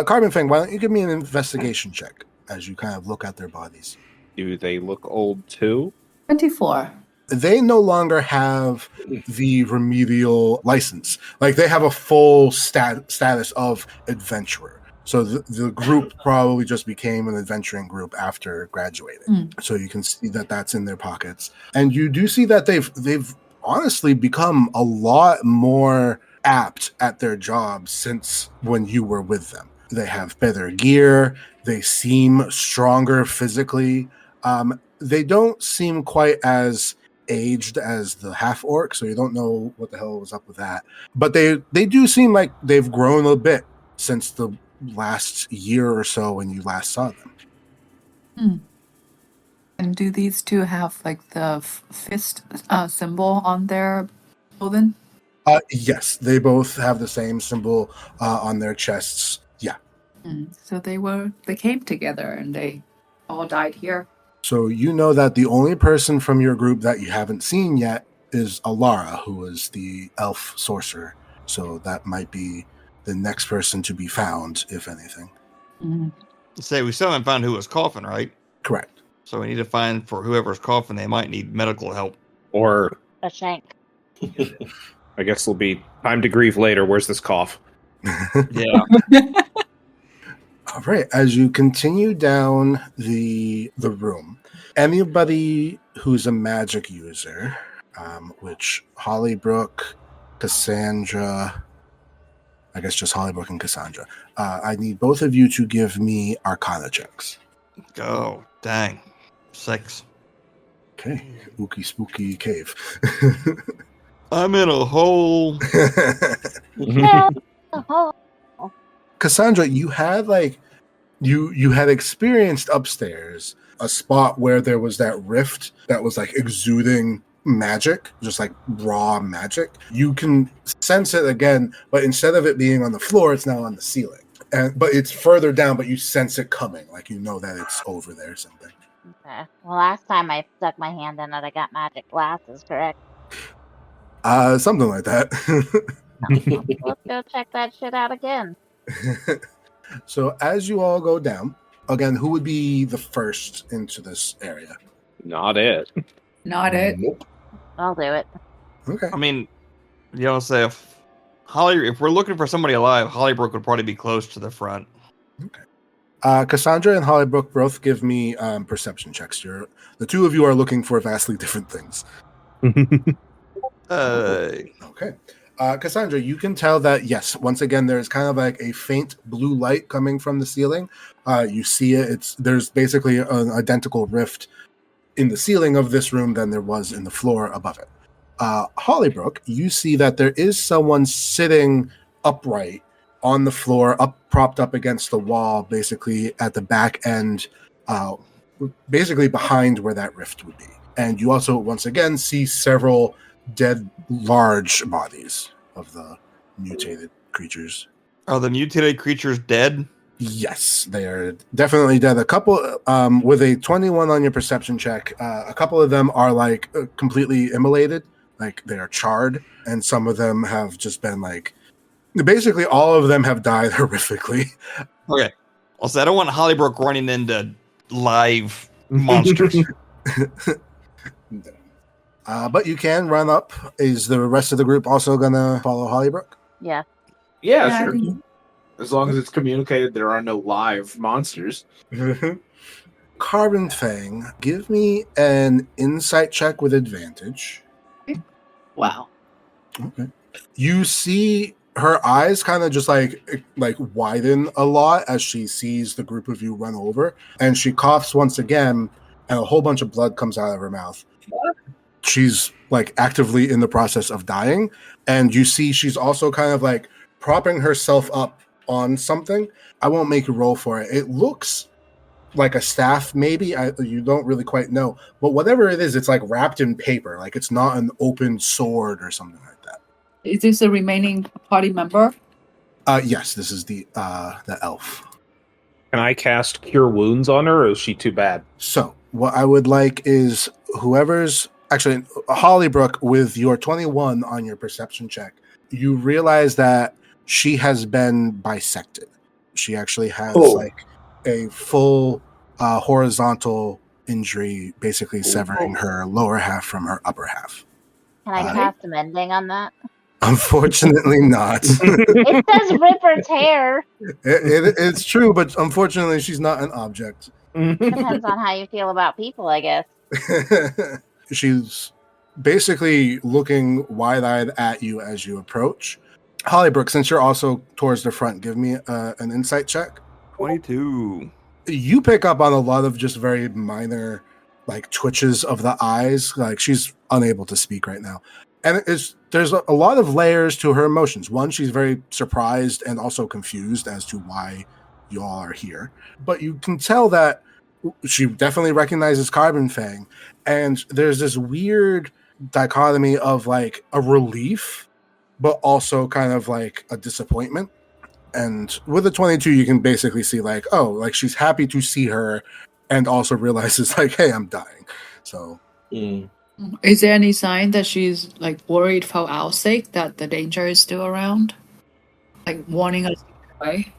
Carbon Fang, why don't you give me an investigation check as you kind of look at their bodies? Do they look old too? 24. They no longer have the remedial license. Like they have a full status of adventurer. So the group probably just became an adventuring group after graduating. So you can see that that's in their pockets, and you do see that they've honestly become a lot more apt at their jobs since when you were with them. They have better gear. They seem stronger physically. They don't seem quite as aged as the half orc, so you don't know what the hell was up with that. But they do seem like they've grown a bit since the last year or so when you last saw them. And do these two have like the fist symbol on their clothing? Yes, they both have the same symbol on their chests. Yeah. So they came together and they all died here. So you know that the only person from your group that you haven't seen yet is Alara, who is the elf sorcerer. So that might be the next person to be found, if anything. Say we still haven't found who was coughing, right? Correct. So we need to find for whoever's coughing. They might need medical help or a shank. I guess it'll be time to grieve later. Where's this cough? Yeah. All right. As you continue down the room, anybody who's a magic user, which Hollybrook, Cassandra, I guess just Hollybrook and Cassandra, I need both of you to give me Arcana checks. Oh, dang. 6. Okay. Ookie spooky cave. I'm in a hole. Cassandra, you had you had experienced upstairs a spot where there was that rift that was like exuding magic, just like raw magic. You can sense it again, but instead of it being on the floor, it's now on the ceiling. But it's further down, but you sense it coming, like you know that it's over there or something. Okay. Well, last time I stuck my hand in it, I got magic glasses, correct? Something like that. Let's go check that shit out again. So as you all go down, again, who would be the first into this area? Not it. Not it. Nope. I'll do it. Okay. I mean, you know, say if we're looking for somebody alive, Hollybrook would probably be close to the front. Okay. Cassandra and Hollybrook both give me perception checks. The two of you are looking for vastly different things. Okay. Cassandra, you can tell that, yes, once again, there's kind of like a faint blue light coming from the ceiling. You see it. There's basically an identical rift in the ceiling of this room than there was in the floor above it. Hollybrook, you see that there is someone sitting upright on the floor, propped up against the wall, basically at the back end, basically behind where that rift would be. And you also, once again, see several dead, large bodies of the mutated creatures. Are the mutated creatures dead? Yes, they are definitely dead. A couple, with a 21 on your perception check, a couple of them are like completely immolated, like they are charred, and some of them have just been like, basically all of them have died horrifically. Okay. Also, I don't want Hollybrook running into live monsters. But you can run up. Is the rest of the group also gonna follow Hollybrook? Yeah. Yeah, sure. As long as it's communicated there are no live monsters. Carbon Fang, give me an insight check with advantage. Wow. Okay. You see her eyes kind of just like widen a lot as she sees the group of you run over, and she coughs once again, and a whole bunch of blood comes out of her mouth. She's like actively in the process of dying, and you see she's also kind of like propping herself up on something. I won't make you roll for it. It looks like a staff, maybe. You don't really quite know, but whatever it is, it's like wrapped in paper. Like it's not an open sword or something like that. Is this a remaining party member? Yes, this is the elf. Can I cast Cure Wounds on her, or is she too bad? So what I would like is whoever's actually Hollybrook with your 21 on your perception check, you realize that she has been bisected. She actually has like a full horizontal injury, basically severing her lower half from her upper half. Can I cast a mending on that? Unfortunately not. It says rip or tear. It's true, but unfortunately she's not an object. Depends on how you feel about people, I guess. She's basically looking wide-eyed at you as you approach. Hollybrook, since you're also towards the front, give me an insight check. 22. You pick up on a lot of just very minor like twitches of the eyes. Like she's unable to speak right now. And there's a lot of layers to her emotions. One, she's very surprised and also confused as to why you all are here. But you can tell that she definitely recognizes Carbon Fang. And there's this weird dichotomy of like a relief, but also kind of like a disappointment. And with a 22, you can basically see like, oh, like she's happy to see her and also realizes like, hey, I'm dying. So Is there any sign that she's like worried for our sake that the danger is still around? Like warning us away?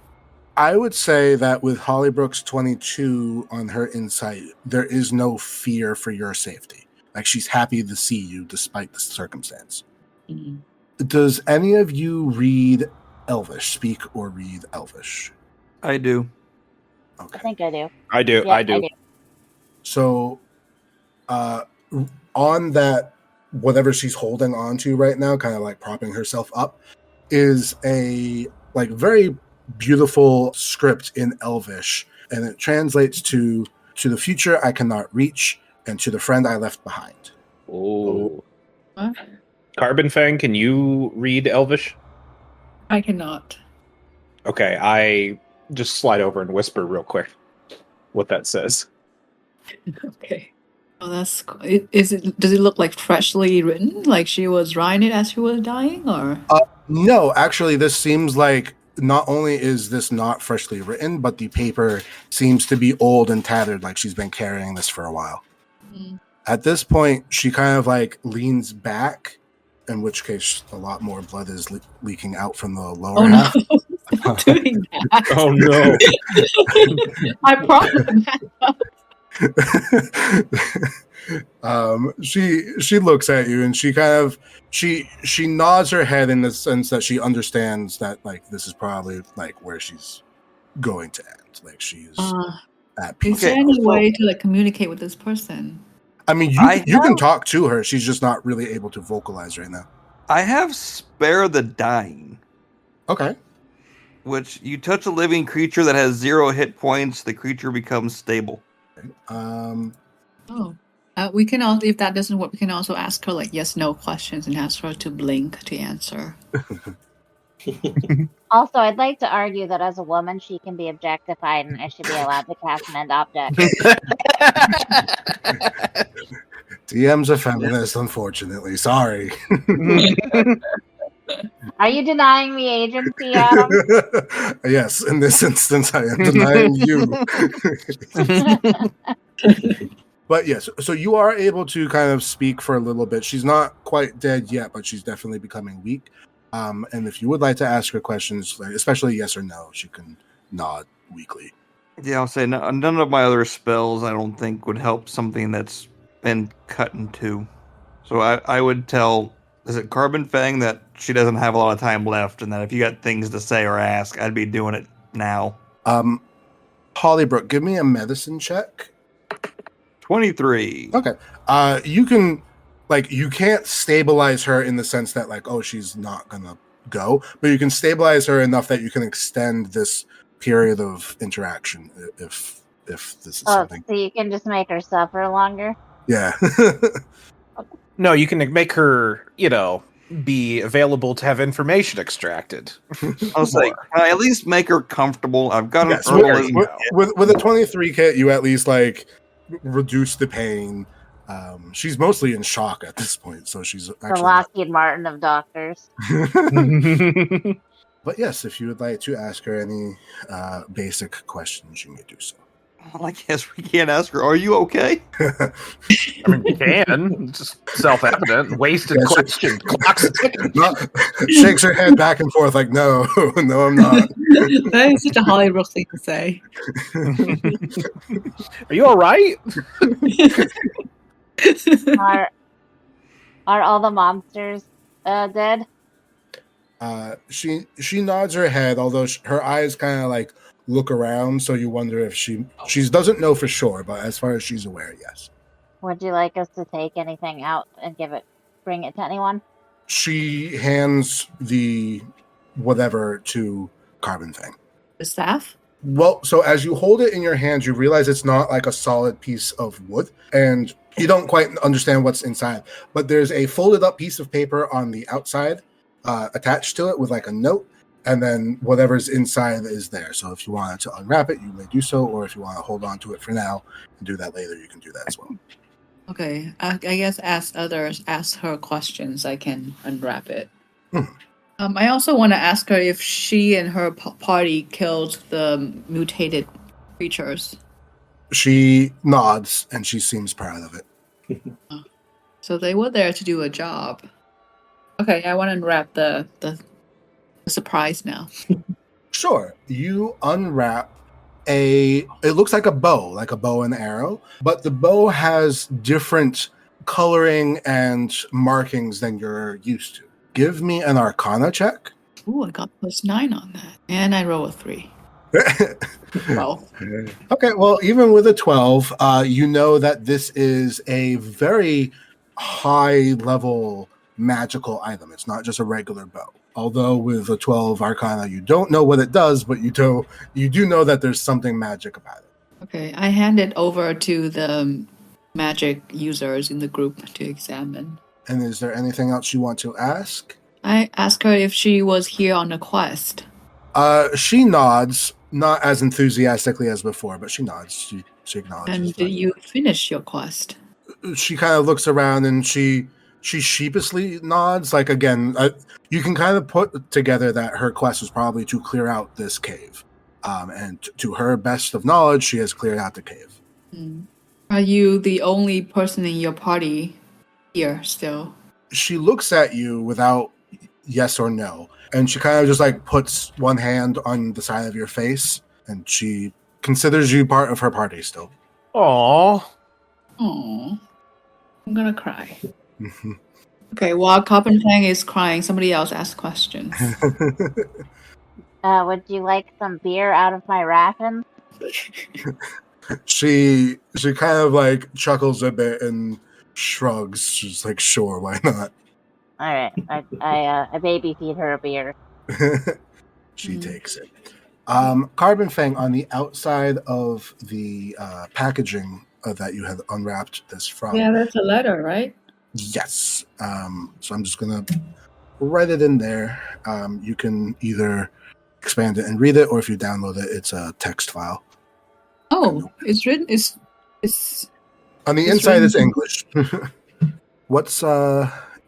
I would say that with Hollybrook's 22 on her insight, there is no fear for your safety. Like she's happy to see you despite the circumstance. Does any of you read Elvish, speak or read Elvish? I do. Okay. I think I do. I do. Yeah, I do. So, on that, whatever she's holding on to right now, kind of like propping herself up, is a like very beautiful script in Elvish, and it translates to the future I cannot reach, and to the friend I left behind. Oh. What? Carbon Fang, can you read Elvish? I cannot. Okay, I just slide over and whisper real quick what that says. Okay. Oh, that's cool. Does it look like freshly written? Like she was writing it as she was dying, or? No, actually, this seems like not only is this not freshly written, but the paper seems to be old and tattered, like she's been carrying this for a while. At this point, she kind of like leans back, in which case a lot more blood is leaking out from the lower half. No. Stop doing that. Oh no. I promise. She looks at you and she kind of she nods her head in the sense that she understands that like this is probably like where she's going to end. Like she's at peace. Is there any way to like communicate with this person? I mean, you can talk to her. She's just not really able to vocalize right now. I have Spare the Dying. Okay. Which you touch a living creature that has 0 hit points, the creature becomes stable. We can also, if that doesn't work, we can also ask her like yes/no questions and ask her to blink to answer. Also, I'd like to argue that as a woman, she can be objectified and I should be allowed to cast mend objects. DM's a feminist, unfortunately. Sorry. Are you denying me agency, Adam? Yes, in this instance, I am denying you. But yes, so you are able to kind of speak for a little bit. She's not quite dead yet, but she's definitely becoming weak. And if you would like to ask her questions, like, especially yes or no, she can nod weakly. Yeah, I'll say none of my other spells I don't think would help something that's been cut in two. So I would tell, is it Carbon Fang, that she doesn't have a lot of time left, and that if you got things to say or ask, I'd be doing it now. Hollybrook, give me a medicine check. 23. Okay. You can, like, you can't stabilize her in the sense that, like, oh, she's not gonna go, but you can stabilize her enough that you can extend this period of interaction if this is something. So you can just make her suffer longer? Yeah. No, you can make her, be available to have information extracted. I was like, can I at least make her comfortable? I've got Yes, an herbalism kit. with a 23 kit, you at least like reduce the pain. She's mostly in shock at this point, so she's actually the Lockheed Martin of doctors. But yes, if you would like to ask her any basic questions, you may do so. Well, I guess we can't ask her, are you okay? I mean, you can. It's just self-evident. Wasted question. Clock's ticking. Shakes her head back and forth like, no, no, I'm not. That is such a Hollywood thing to say. Are you all right? Are all the monsters dead? She nods her head, although her eyes kind of like look around, so you wonder if she doesn't know for sure, but as far as she's aware, yes. Would you like us to take anything out and bring it to anyone? She hands the whatever to Carbon Fang. The staff? Well, so as you hold it in your hands, you realize it's not like a solid piece of wood, and you don't quite understand what's inside. But there's a folded up piece of paper on the outside attached to it with like a note, and then whatever's inside is there. So if you wanted to unwrap it, you may do so, or if you want to hold on to it for now and do that later, you can do that as well. Okay, I guess ask her questions. I can unwrap it. I also want to ask her if she and her party killed the mutated creatures. She nods, and she seems proud of it. So they were there to do a job. Okay, I want to unwrap the surprise now. Sure. You unwrap it looks like a bow and arrow, but the bow has different coloring and markings than you're used to. Give me an Arcana check. Ooh, I got +9 on that. And I roll a 3. 12. Okay, well, even with a 12, you know that this is a very high-level magical item. It's not just a regular bow. Although with a 12 Arcana, you don't know what it does, but you do know that there's something magic about it. Okay, I hand it over to the magic users in the group to examine. And is there anything else you want to ask? I ask her if she was here on a quest. She nods, not as enthusiastically as before, but she nods. She acknowledges. And did you finish your quest? She kind of looks around and she sheepishly nods. Like, again, you can kind of put together that her quest was probably to clear out this cave. And to her best of knowledge, she has cleared out the cave. Are you the only person in your party here still? She looks at you without yes or no. And she kind of just like puts one hand on the side of your face. And she considers you part of her party still. Aww. Aww. I'm gonna cry. Okay, while Carpentang is crying, somebody else asks questions. Would you like some beer out of my rations? She kind of like chuckles a bit and shrugs. She's like, sure, why not? All right, I baby feed her a beer. She takes it. Carbon Fang, on the outside of the packaging that you had unwrapped this from. Yeah, that's a letter, right? Yes. So I'm just gonna write it in there. You can either expand it and read it, or if you download it, it's a text file. Oh, it's written. It's on the inside. It's English. What's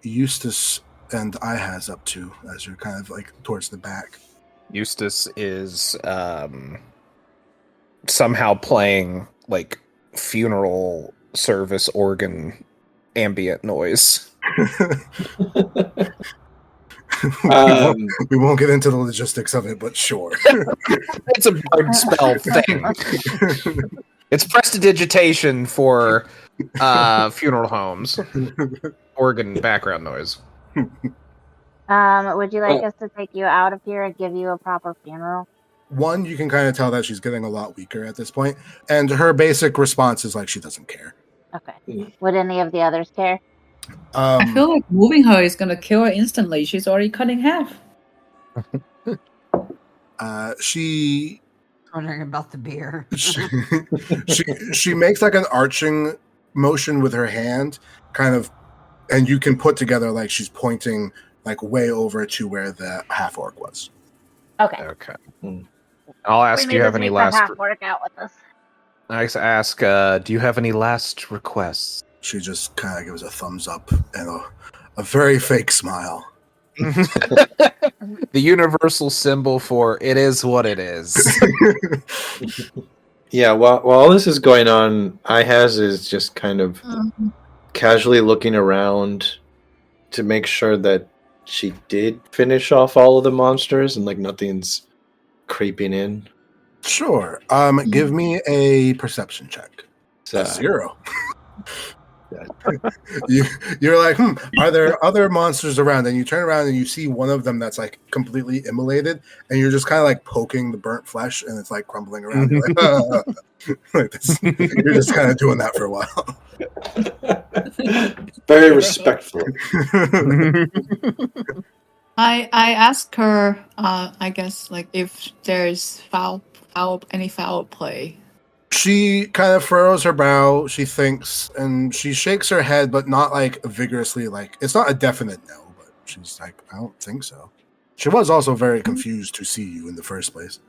Eustace and Ihaz up to as you're kind of like towards the back? Eustace is somehow playing like funeral service organ ambient noise. We won't get into the logistics of it, but sure. It's a hard spell thing. It's prestidigitation for funeral homes. Organ background noise. Would you like us to take you out of here and give you a proper funeral? One, you can kind of tell that she's getting a lot weaker at this point, and her basic response is like she doesn't care. Okay. Would any of the others care? I feel like moving her is gonna kill her instantly. She's already cut in half. She Wondering about the beer. she makes like an arching motion with her hand, kind of, and you can put together like she's pointing like way over to where the half orc was. Okay. Okay. I'll ask. Do you have any last? Half work out with us. I ask. Do you have any last requests? She just kind of gives a thumbs up and a very fake smile. The universal symbol for it is what it is. Yeah, while all this is going on, Ihaz is just kind of casually looking around to make sure that she did finish off all of the monsters and like nothing's creeping in. Sure. Give me a perception check. So, 0. You're like, are there other monsters around? And you turn around and you see one of them that's like completely immolated, and you're just kind of like poking the burnt flesh, and it's like crumbling around. You're like, like this. You're just kind of doing that for a while. very respectful. I asked her, I guess, like if there's any foul play. She kind of furrows her brow. She thinks, and she shakes her head, but not like vigorously. Like it's not a definite no, but she's like, I don't think so. She was also very confused to see you in the first place.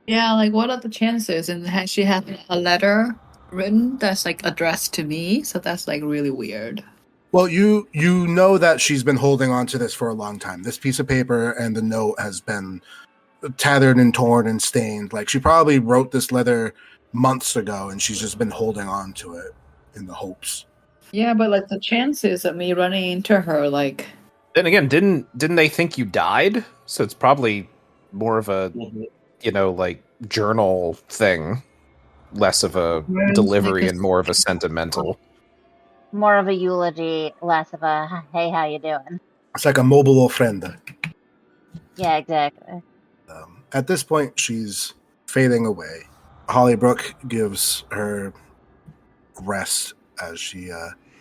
Yeah, like what are the chances? And she had a letter written that's like addressed to me, so that's like really weird. Well, you know that she's been holding on to this for a long time. This piece of paper and the note has been tattered and torn and stained. Like she probably wrote this letter months ago, and she's just been holding on to it in the hopes. Yeah, but like the chances of me running into her, like. Then again, didn't they think you died? So it's probably more of a, like journal thing, less of a delivery and more of a sentimental. More of a eulogy, less of a hey, how you doing? It's like a mobile ofrenda. Yeah, exactly. At this point, she's fading away. Hollybrook gives her rest as she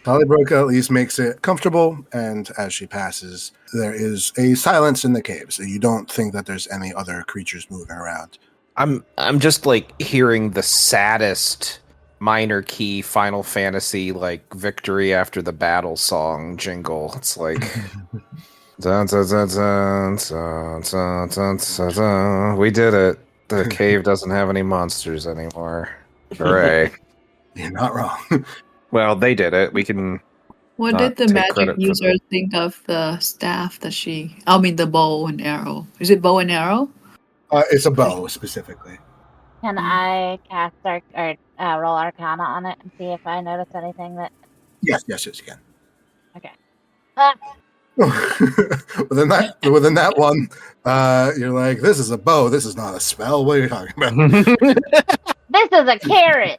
Hollybrook at least makes it comfortable, and as she passes, there is a silence in the caves. You don't think that there's any other creatures moving around. I'm just like hearing the saddest minor key Final Fantasy like victory after the battle song jingle. It's like dun, dun, dun, dun, dun, dun, dun, dun, dun. We did it. The cave doesn't have any monsters anymore. Hooray. You're not wrong. Well, they did it. We can. What did the magic user think of the staff that the bow and arrow? Is it bow and arrow? It's a bow, specifically. Can I cast roll Arcana on it and see if I notice anything that... Yes, you can. Okay. within that one, you're like, this is a bow. This is not a spell. What are you talking about? This is a carrot.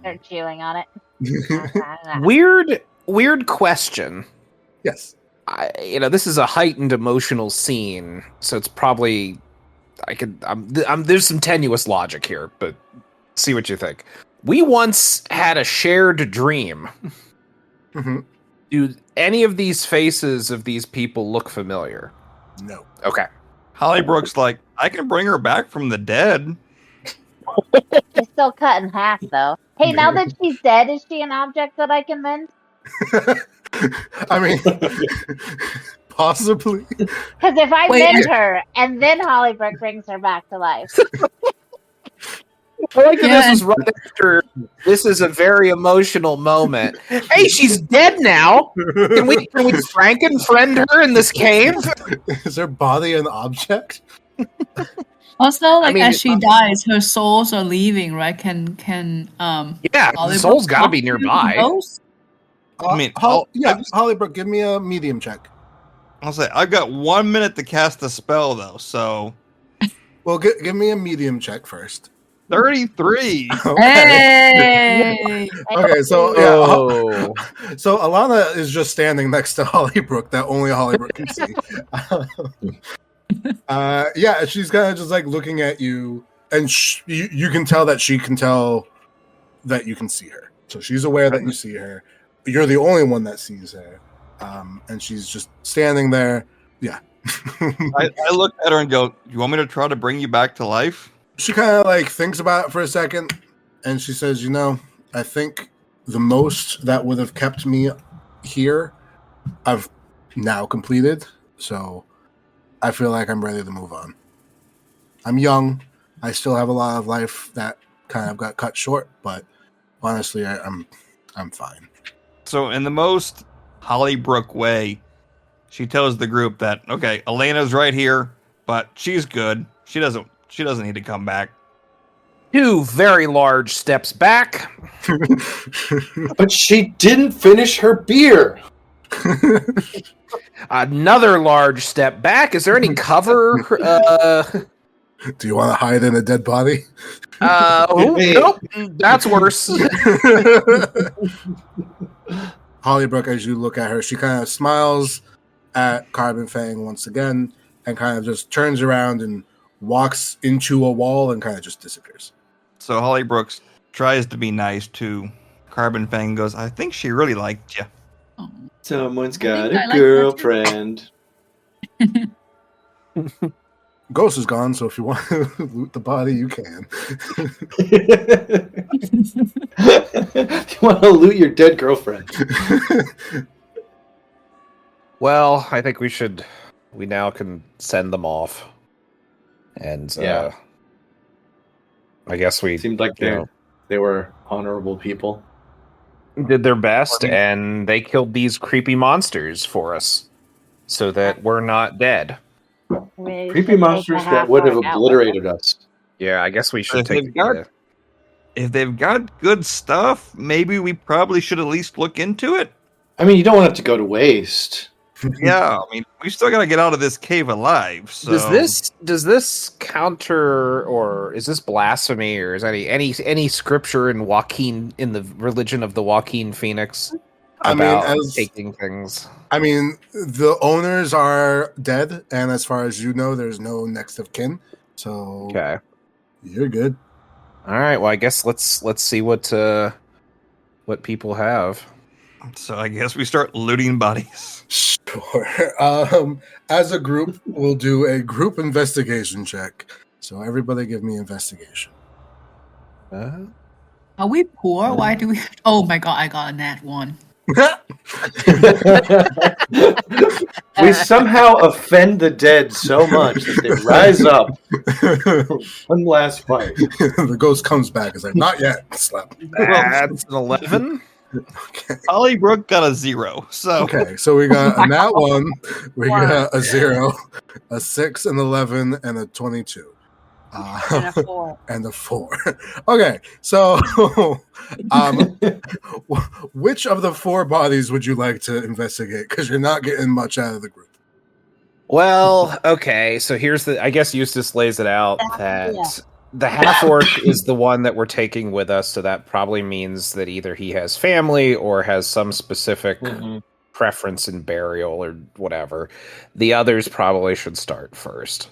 They're chewing on it. Weird question. Yes. This is a heightened emotional scene, so it's probably there's some tenuous logic here, but see what you think. We once had a shared dream. Mm-hmm. Do any of these faces of these people look familiar? No. Okay. Hollybrook's like, I can bring her back from the dead. She's still cut in half, though. Hey, now that she's dead, is she an object that I can mend? I mean, possibly. Because if I mend her and then Hollybrook brings her back to life. I like that this is right after. This is a very emotional moment. Hey, she's dead now. Can we Franken-friend her in this cave? Is her body an object? Also, as she dies, her souls are leaving, right? Can yeah, the soul's got to be nearby. Hollybrook, give me a medium check. I'll say I've got 1 minute to cast the spell, though. So, well, give me a medium check first. 33. Okay. Hey! Okay, so so Alana is just standing next to Hollybrook that only Hollybrook can see. She's kind of just like looking at you, and you can tell that she can tell that you can see her. So she's aware that you see her. You're the only one that sees her, and she's just standing there. Yeah. I look at her and go, "You want me to try to bring you back to life?" She kind of like thinks about it for a second, and she says, I think the most that would have kept me here, I've now completed. So I feel like I'm ready to move on. I'm young. I still have a lot of life that kind of got cut short, but honestly, I'm fine. So in the most Hollybrook way, she tells the group that, okay, Elena's right here, but she's good. She doesn't need to come back. 2 very large steps back. But she didn't finish her beer. Another large step back. Is there any cover? Do you want to hide in a dead body? Nope. That's worse. Hollybrook, as you look at her, she kind of smiles at Carbon Fang once again and kind of just turns around and walks into a wall and kind of just disappears. So Hollybrooks tries to be nice to Carbon Fang and goes, I think she really liked you. Oh. Someone's I got think I a like girlfriend. Ghost is gone, so if you want to loot the body, you can. You want to loot your dead girlfriend? Well, I think we now can send them off. And Yeah. I guess we Seemed like they were honorable people. did their best, and they killed these creepy monsters for us so that we're not dead. Creepy monsters that would have obliterated us. Yeah, I guess we should If take if they've got good stuff, maybe we probably should at least look into it. I mean, you don't want it to go to waste. Yeah, I mean, we still got to get out of this cave alive. So Does this counter, or is this blasphemy, or is any scripture in the religion of the Joaquin Phoenix about taking things? I mean, the owners are dead, and as far as you know, there's no next of kin. So Okay, you're good. all right. Well, I guess let's see what people have. So I guess we start looting bodies. Sure. As a group, we'll do a group investigation check. So everybody give me investigation. Are we poor? Why do we? Oh my god! I got a nat 1. We somehow offend the dead so much that they rise up. One last fight. The ghost comes back. It's like, not yet. Slap. That's an 11. Okay. Hollybrook got a 0. So Okay, so we got a nat 1, we got a 0, a 6, an 11, and a 22. And a 4. And a 4. Okay, so which of the 4 bodies would you like to investigate? Because you're not getting much out of the group. Well, okay. So I guess Eustace lays it out that the half-orc is the one that we're taking with us. So that probably means that either he has family or has some specific preference in burial or whatever. The others probably should start first.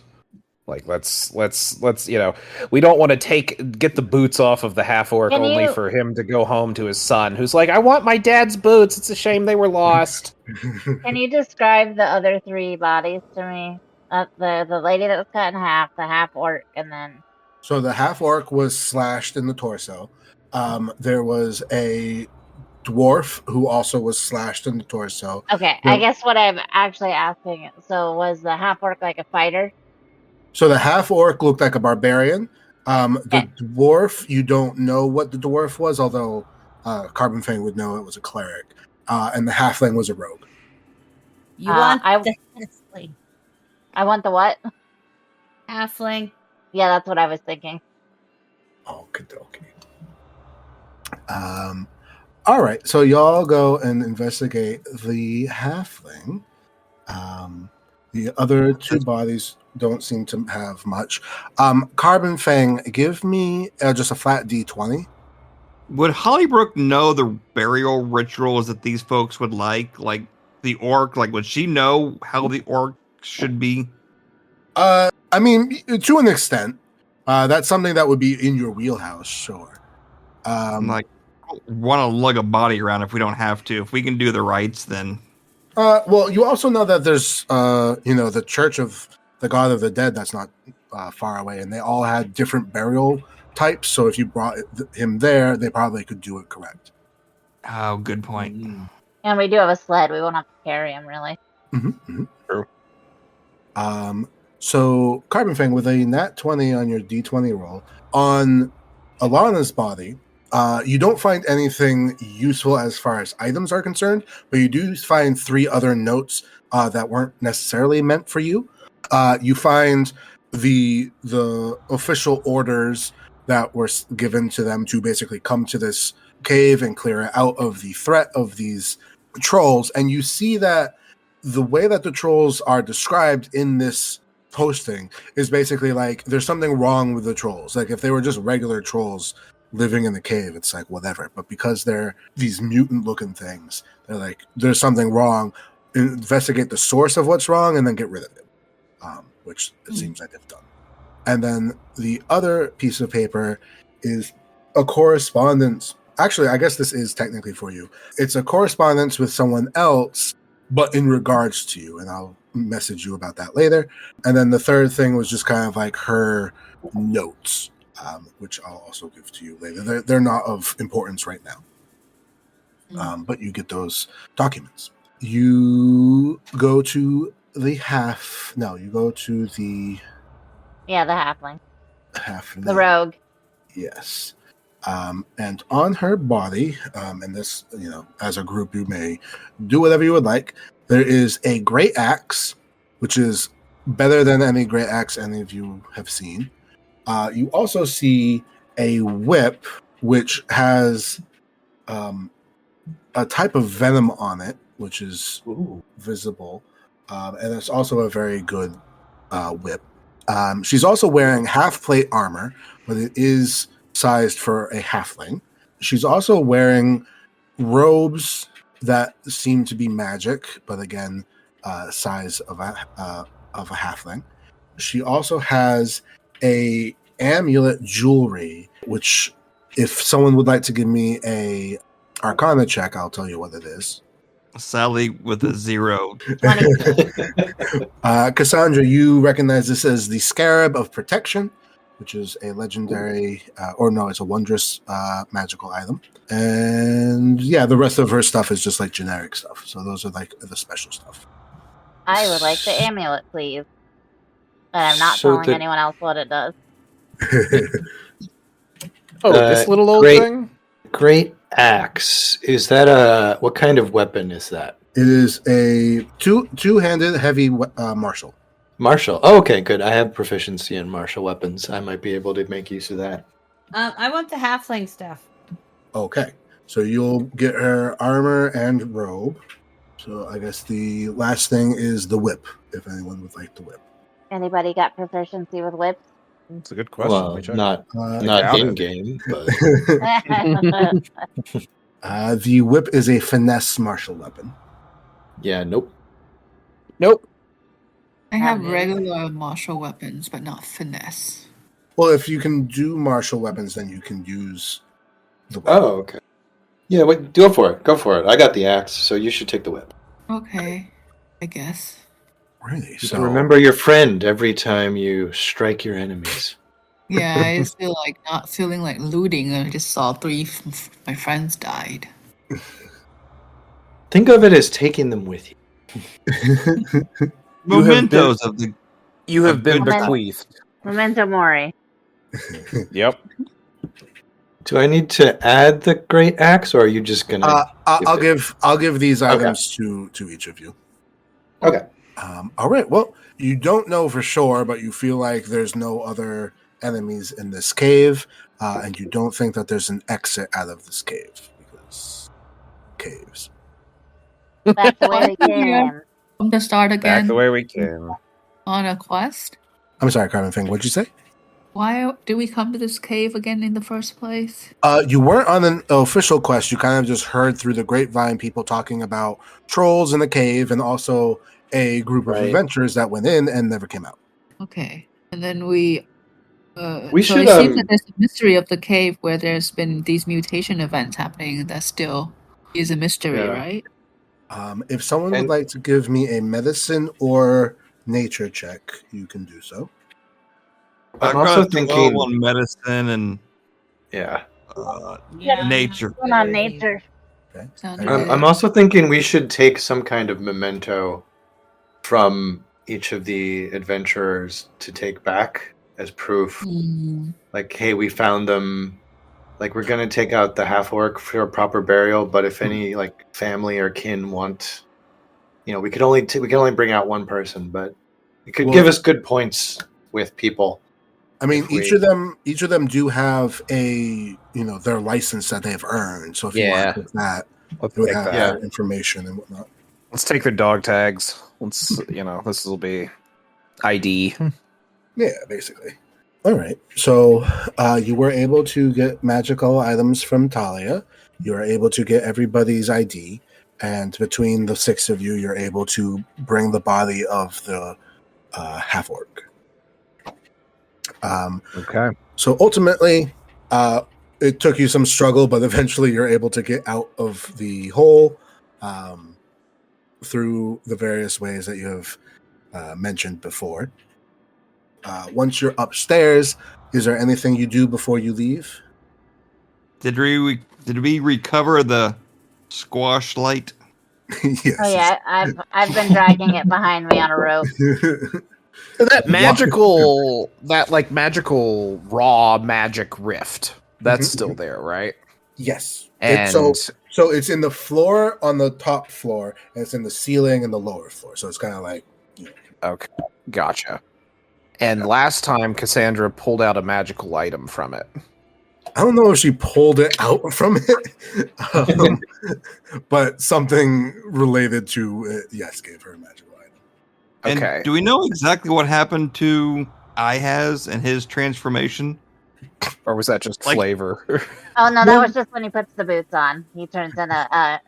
Like, let's we don't want to get the boots off of the half-orc only for him to go home to his son, who's like, I want my dad's boots. It's a shame they were lost. Can you describe the other 3 bodies to me? The lady that was cut in half, the half orc, and then. So the half-orc was slashed in the torso. There was a dwarf who also was slashed in the torso. Okay, I guess what I'm actually asking, so was the half-orc like a fighter? So the half-orc looked like a barbarian. The dwarf, you don't know what the dwarf was, although Carbon Fang would know it was a cleric. And the halfling was a rogue. You want the halfling. I want the what? Halfling. Yeah, that's what I was thinking. Okie dokie. All right, so y'all go and investigate the halfling. The other 2 bodies don't seem to have much. Carbon Fang, give me just a flat D20. Would Hollybrook know the burial rituals that these folks would like the orc? Like, would she know how the orc should be? I mean, to an extent. That's something that would be in your wheelhouse, sure. Like, want to lug a body around if we don't have to. If we can do the rites, then. Well, you also know that there's, the Church of the God of the Dead that's not far away, and they all had different burial types. So if you brought him there, they probably could do it correct. Oh, good point. And we do have a sled. We won't have to carry him, really. True. So Carbon Fang, with a nat 20 on your D20 roll on Alana's body, you don't find anything useful as far as items are concerned, but you do find 3 other notes that weren't necessarily meant for you. You find the official orders that were given to them to basically come to this cave and clear it out of the threat of these trolls. And you see that the way that the trolls are described in this posting is basically like there's something wrong with the trolls. Like if they were just regular trolls living in the cave, it's like whatever. But because they're these mutant looking things, they're like there's something wrong. Investigate the source of what's wrong and then get rid of it, which it seems like they've done. And then the other piece of paper is a correspondence. Actually, I guess this is technically for you. It's a correspondence with someone else, but in regards to you, and I'll message you about that later. And then the third thing was just kind of like her notes, which I'll also give to you later. They're not of importance right now, but you get those documents. You go to the halfling. The rogue. Yes. And on her body, and this, as a group, you may do whatever you would like. There is a great axe, which is better than any great axe any of you have seen. You also see a whip, which has a type of venom on it, which is visible. And it's also a very good whip. She's also wearing half plate armor, but it is sized for a halfling. She's also wearing robes that seem to be magic, but again, size of a halfling. She also has a amulet jewelry, which if someone would like to give me a Arcana check, I'll tell you what it is. Sally with a 0. Cassandra, you recognize this as the Scarab of Protection, which is a legendary, it's a wondrous magical item. And yeah, the rest of her stuff is just like generic stuff. So those are like the special stuff. I would like the amulet, please. And I'm not telling anyone else what it does. This little old thing? Great axe. Is that what kind of weapon is that? It is a two-handed heavy martial. Martial. Oh, okay, good. I have proficiency in martial weapons. I might be able to make use of that. I want the halfling stuff. Okay, so you'll get her armor and robe. So I guess the last thing is the whip, if anyone would like the whip. Anybody got proficiency with whips? That's a good question. Well, not in-game, but... the whip is a finesse martial weapon. Yeah, nope. I have regular martial weapons, but not finesse. Well, if you can do martial weapons, then you can use the whip. Oh, okay. Yeah, wait, go for it. I got the axe, so you should take the whip. Okay, I guess. Really? So remember your friend every time you strike your enemies. Yeah, I just feel like not feeling like looting. I just saw 3 my friends died. Think of it as taking them with you. Mementos of the... You have been bequeathed. Memento mori. Yep. Do I need to add the great axe, or are you just gonna? I'll give these items to each of you. Okay. All right. Well, you don't know for sure, but you feel like there's no other enemies in this cave, and you don't think that there's an exit out of this cave because caves. Back the way we came. From the start again. Back the way we came. On a quest. I'm sorry, Carmen Fing. What'd you say? Why did we come to this cave again in the first place? You weren't on an official quest. You kind of just heard through the grapevine people talking about trolls in the cave and also a group of adventurers that went in and never came out. Okay. And then we should. It seems that there's a mystery of the cave where there's been these mutation events happening. That still is a mystery, right? If someone would like to give me a medicine or nature check, you can do so. I'm also thinking on medicine and nature. On nature. Okay. I'm also thinking we should take some kind of memento from each of the adventurers to take back as proof. Like, hey, we found them. Like, we're gonna take out the half-orc for a proper burial, but if any like family or kin want, we could only bring out one person, but it could give us good points with people. I mean, each of them do have a their license that they've earned. So if you want to pick that, it would have their information and whatnot. Let's take their dog tags. This will be ID. Yeah, basically. All right. So you were able to get magical items from Talia. You were able to get everybody's ID. And between the 6 of you, you're able to bring the body of the half-orc. Okay. So ultimately, it took you some struggle, but eventually you're able to get out of the hole through the various ways that you have mentioned before. Once you're upstairs, is there anything you do before you leave? Did we recover the squash light? Yes. Oh yeah, I've been dragging it behind me on a rope. That magical raw magic rift, that's still there, right? Yes. And so it's in the floor on the top floor, and it's in the ceiling and the lower floor. So it's kind of like okay, gotcha. And last time Cassandra pulled out a magical item from it. I don't know if she pulled it out from it, but something related to it, yes, gave her a magical item. Okay. And do we know exactly what happened to Ihaz and his transformation? Or was that just flavor? Oh no, that was just when he puts the boots on. He turns into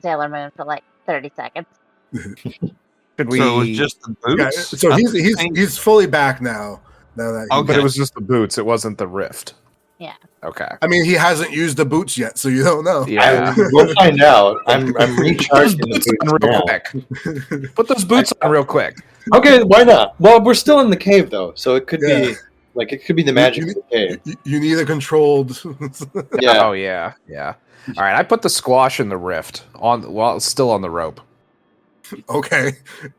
Sailor Moon for like 30 seconds. So it was just the boots? Yeah, so he's fully back now. Now that but it was just the boots. It wasn't the rift. Yeah. Okay. I mean, he hasn't used the boots yet, so you don't know. Yeah. We'll find out. I'm recharging the boots real now. quick. Put those boots on real quick. Okay, why not? Well, we're still in the cave though, so it could be the magic of the cave. You need a controlled. Yeah. Oh yeah. Yeah. All right. I put the squash in the rift it's still on the rope. Okay.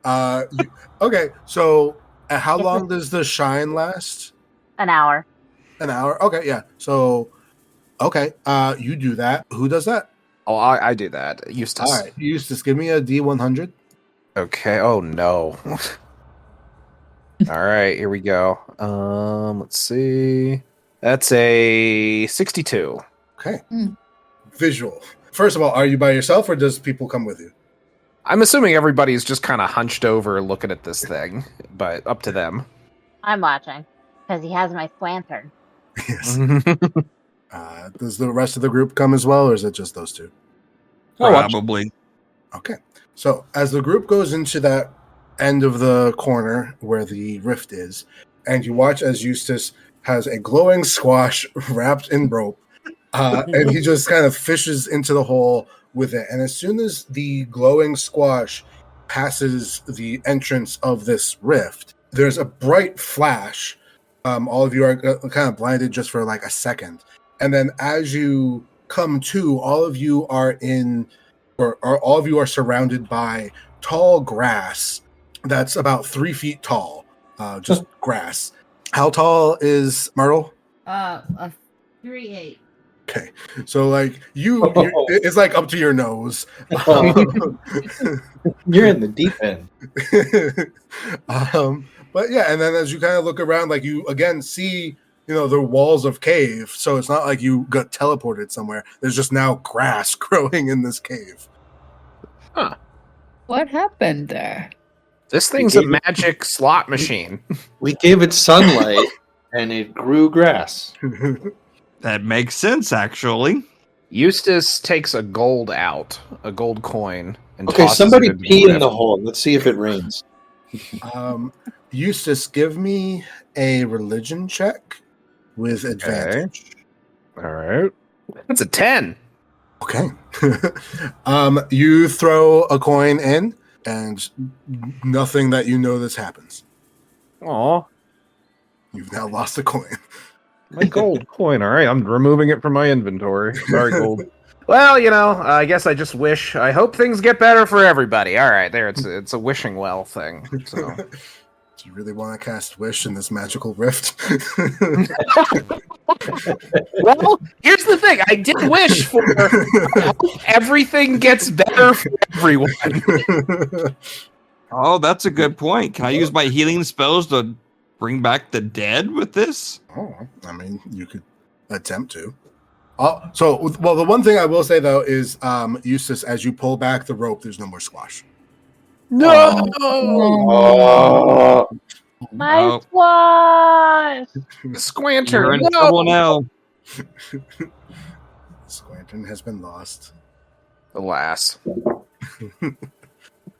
Okay. So, how long does the shine last? An hour. An hour. Okay. Yeah. So, okay. You do that. Who does that? Oh, I do that. Eustace. All right. Eustace, give me a D100. Okay. Oh no. All right. Here we go. Let's see. That's a 62. Okay. Visual. First of all, are you by yourself or does people come with you? I'm assuming everybody's just kind of hunched over looking at this thing, but up to them. I'm watching because he has my lantern. Yes. Does the rest of the group come as well, or is it just those two? Probably. Okay. So as the group goes into that end of the corner where the rift is, and you watch as Eustace has a glowing squash wrapped in rope, and he just kind of fishes into the hole with it. And as soon as the glowing squash passes the entrance of this rift, there's a bright flash. All of you are kind of blinded just for like a second. And then as you come to, all of you are surrounded by tall grass that's about 3 feet tall. Just grass. How tall is Myrtle? 3'8". Okay, so like you it's like up to your nose. You're in the deep end. But yeah, and then as you kind of look around, like you again see, the walls of cave. So it's not like you got teleported somewhere. There's just now grass growing in this cave. Huh. What happened there? This thing's a magic slot machine. We gave it sunlight and it grew grass. That makes sense, actually. Eustace takes a gold coin. And Okay, tosses somebody it into pee the in the rift. hole. Let's see if it rains. Eustace, give me a religion check with advantage. All right. That's a 10. Okay. You throw a coin in, and nothing that you notice happens. Aw. You've now lost a coin. My gold coin. All right, I'm removing it from my inventory. Sorry, gold. Well, I guess I hope things get better for everybody. All right, there. It's a wishing well thing. So. Do you really want to cast wish in this magical rift? Well, here's the thing. I did wish for everything gets better for everyone. Oh, that's a good point. Can I use my healing spells to bring back the dead with this? Oh, I mean, you could attempt to. The one thing I will say though is, Eustace, as you pull back the rope, there's no more squash. No. Oh, My squash! Squanter. You're in No. trouble now. Squanton has been lost. Alas.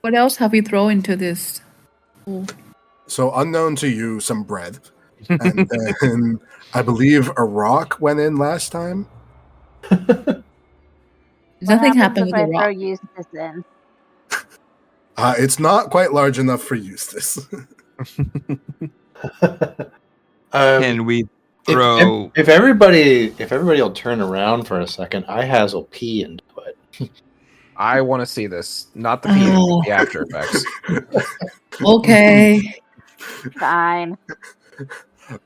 What else have we thrown into this? So unknown to you, some bread, and then I believe a rock went in last time. Nothing happened if with I the throw rock. Eustace in? It's not quite large enough for Eustace. Can we throw? if everybody will turn around for a second, I has a pee into it. I want to see this. Not the peeing, the after effects. Okay. Fine.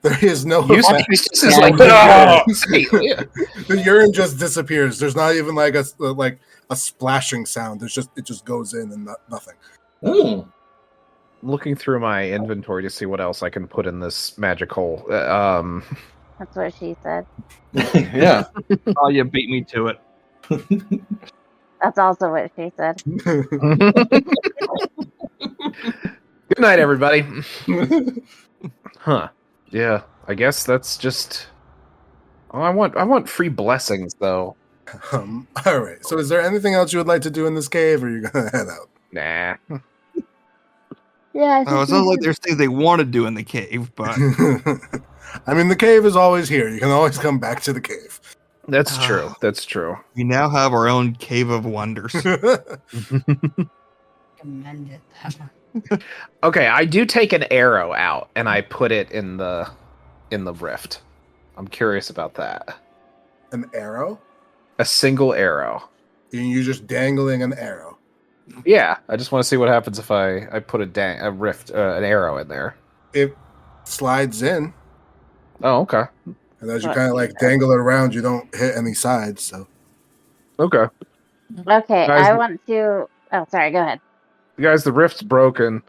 There is no Eustace effect. is like, The urine just disappears. There's not even like a splashing sound. It just goes in and nothing. Mm. looking through my inventory to see what else I can put in this magical. That's what she said. Yeah. Oh, you beat me to it. That's also what she said. Good night, everybody. Huh? Yeah, I guess that's just. Oh, I want free blessings though. All right. So, is there anything else you would like to do in this cave, or are you gonna head out? Nah. Yeah. Oh, it sounds like there's things they want to do in the cave, but I mean, the cave is always here. You can always come back to the cave. That's true. That's true. we now have our own cave of wonders. Commend it. Okay, I do take an arrow out and I put it in the rift. I'm curious about that. An arrow? A single arrow. And you're just dangling an arrow. Yeah, I just want to see what happens if I put an arrow in there. It slides in, Oh, okay. and as you kind of like dangle it around, you don't hit any sides. So Okay. Okay, Guys- I want to. Oh, sorry. Go ahead. You guys, the rift's broken.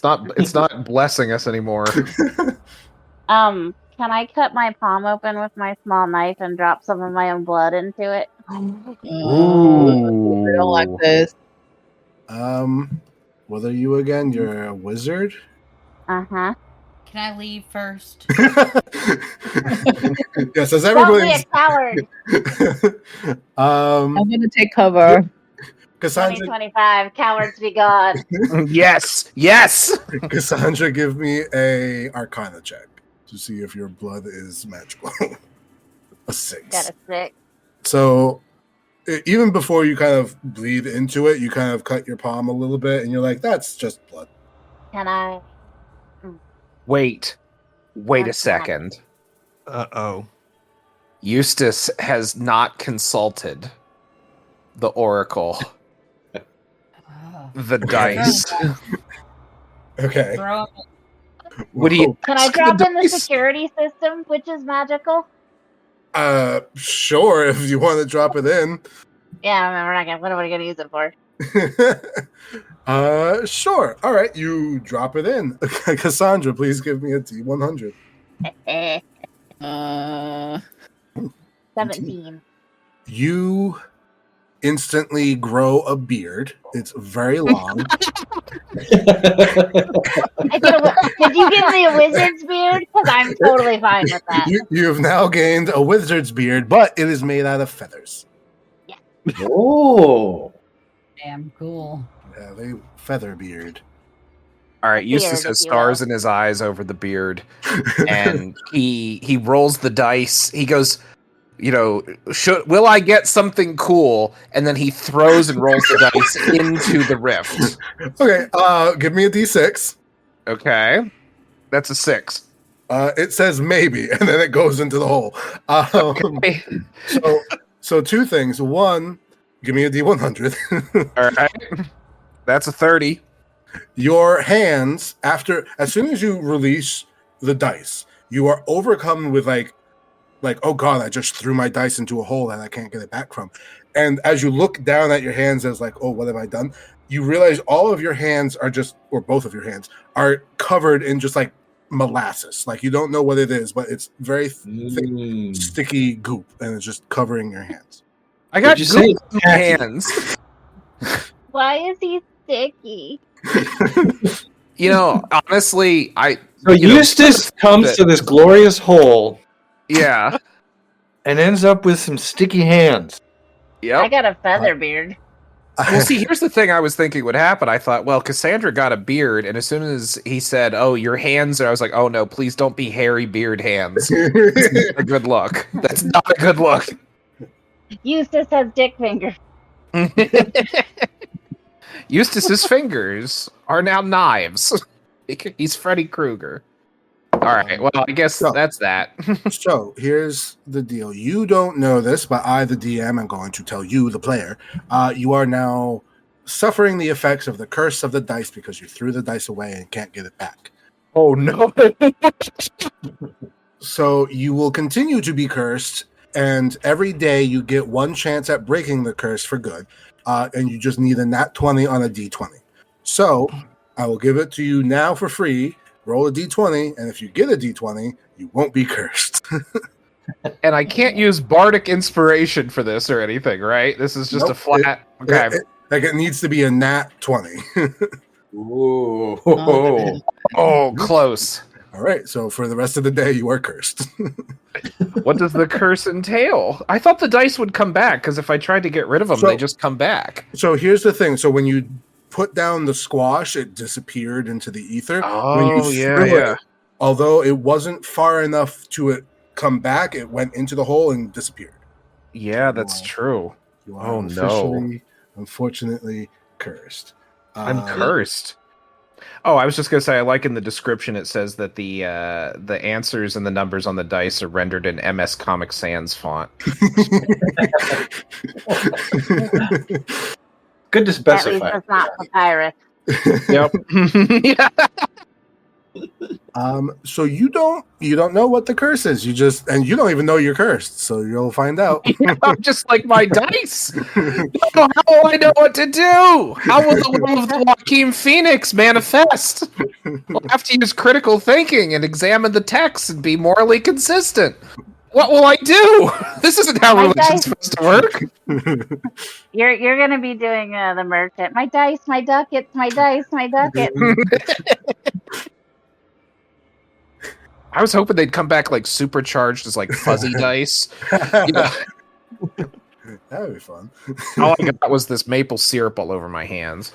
It's not blessing us anymore. Can I cut my palm open with my small knife and drop some of my own blood into it? I don't like this. What are you again? You're a wizard. Uh-huh. Can I leave first? Yes, as Don't be a everybody's. coward. I'm gonna take cover. Cassandra, 2025, cowards be gone. Yes. Cassandra, give me a Arcana check to see if your blood is magical. A 6. Got a 6. So even before you kind of bleed into it, you kind of cut your palm a little bit, and you're like, "That's just blood." Can I? Wait a That's second. Uh-oh. Eustace has not consulted the oracle, Oh. the dice. Okay. Throw Would he? Can I ask drop in the dice? security system, which is magical? Sure, if you want to drop it in. Yeah, I mean, we're not gonna. What are we gonna use it for? Sure. All right, you drop it in. Cassandra, please give me a D100. 17. You instantly grow a beard. It's very long. Did you give me a wizard's beard? Because I'm totally fine with that. You have now gained a wizard's beard, but it is made out of feathers. Oh. damn cool. You have a feather beard. All right, Eustace Beard, has if you stars will. in his eyes over the beard, and he rolls the dice. He goes, will I get something cool? And then he throws and rolls the dice into the rift. Okay, give me a D6. Okay, that's a 6. It says maybe, and then it goes into the hole. Okay. So two things. One, give me a D100. All right, that's a 30. Your hands, as soon as you release the dice, you are overcome with like, oh god, I just threw my dice into a hole that I can't get it back from. And as you look down at your hands as like, oh, what have I done? You realize all of your hands are or both of your hands are covered in just like molasses. Like you don't know what it is, but it's very thick, sticky goop, and it's just covering your hands. I got you say goop in my tacky? hands. Why is he sticky? Honestly, So Eustace comes to this glorious hole. Yeah. And ends up with some sticky hands. Yep. I got a feather beard. Well, see, here's the thing I was thinking would happen. I thought, well, Cassandra got a beard, and as soon as he said, "Oh, your hands," I was like, "Oh no, please don't be hairy beard hands." That's not a good look. That's not a good look. Eustace has dick fingers. Eustace's fingers are now knives. He's Freddy Krueger. All right. Well, I guess that's that. So here's the deal. You don't know this, but I, the DM, am going to tell you, the player. You are now suffering the effects of the curse of the dice because you threw the dice away and can't get it back. Oh, no. So you will continue to be cursed, and every day you get one chance at breaking the curse for good, and you just need a nat 20 on a d20. So I will give it to you now for free. Roll a d20, and if you get a d20, you won't be cursed. And I can't use bardic inspiration for this or anything, right? This is just a flat. Okay. It needs to be a nat 20. Ooh. Oh, close. All right, so for the rest of the day, you are cursed. What does the curse entail? I thought the dice would come back, because if I tried to get rid of them, they just come back. So here's the thing. So when you put down the squash, it disappeared into the ether. Oh, when you yeah. It, although it wasn't far enough to it come back, it went into the hole and disappeared. Yeah, that's true. You are officially, unfortunately, cursed. I'm cursed. Oh, I was just going to say, I like in the description it says that the answers and the numbers on the dice are rendered in MS Comic Sans font. Good to specify. At least it's not papyrus. Yep. Yeah. So you don't know what the curse is. You don't even know you're cursed. So you'll find out. I'm just like my dice. How will I know what to do? How will the will of the Joaquin Phoenix manifest? We'll have to use critical thinking and examine the text and be morally consistent. What will I do? This isn't how religion's supposed to work. You're gonna be doing the merchant. My dice, my ducats, my dice, my ducats. I was hoping they'd come back like supercharged as like fuzzy dice. That would be fun. All I got was this maple syrup all over my hands.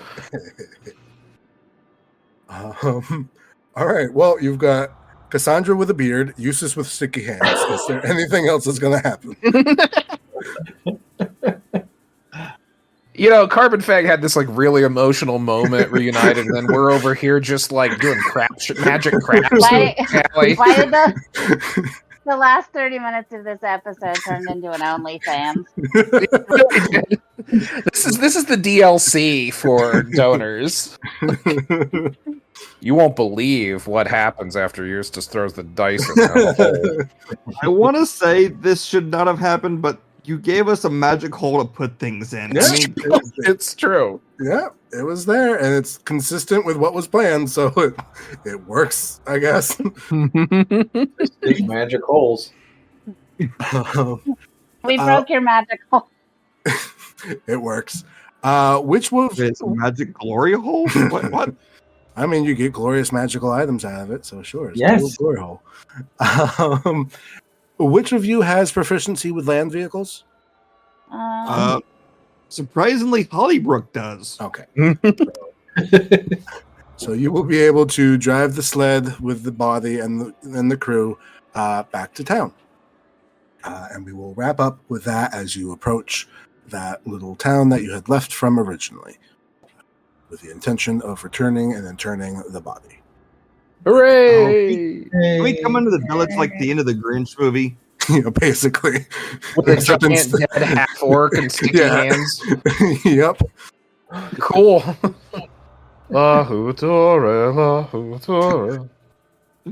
All right. Well, you've got Cassandra with a beard, Eustace with sticky hands. Is there anything else that's going to happen? Carbon Fag had this like really emotional moment reunited, and then we're over here just like doing magic craps. Why did the last 30 minutes of this episode turned into an OnlyFans? This is the DLC for donors. You won't believe what happens after Eustace throws the dice in the hole. I want to say this should not have happened, but you gave us a magic hole to put things in. Yeah, I mean, it's true. Yeah, it was there, and it's consistent with what was planned, so it works, I guess. Big magic holes. We broke your magic hole. It works. Which was it's a magic glory hole? What? I mean, you get glorious magical items out of it, so sure. It's yes. A glory hole. Which of you has proficiency with land vehicles? Surprisingly, Hollybrook does. Okay. So you will be able to drive the sled with the body and the crew back to town. And we will wrap up with that as you approach that little town that you had left from originally, with the intention of returning and interring the body. Hooray! Can we come into the village like the end of the Grinch movie? Basically. With a giant dead half-orc and sticky hands. Yep. Cool. Lahutore.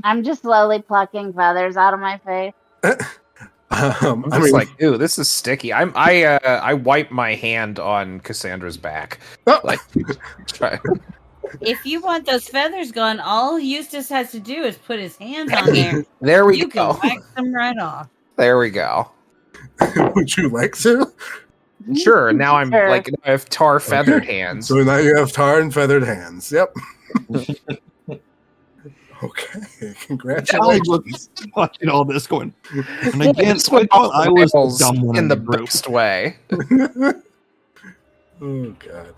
I'm just slowly plucking feathers out of my face. I'm just like, ooh, this is sticky. I wipe my hand on Cassandra's back. Oh. Like, try. If you want those feathers gone, all Eustace has to do is put his hands on there. There we You go. can wax them right off. There we go. Would you like to? Sure. Now I'm Sure. like I have tar feathered Okay. hands. So now you have tar and feathered hands. Yep. Okay. Congratulations. Watching all this going. And again, This I went thought I was rails the dumb one in the group. best way. Oh god.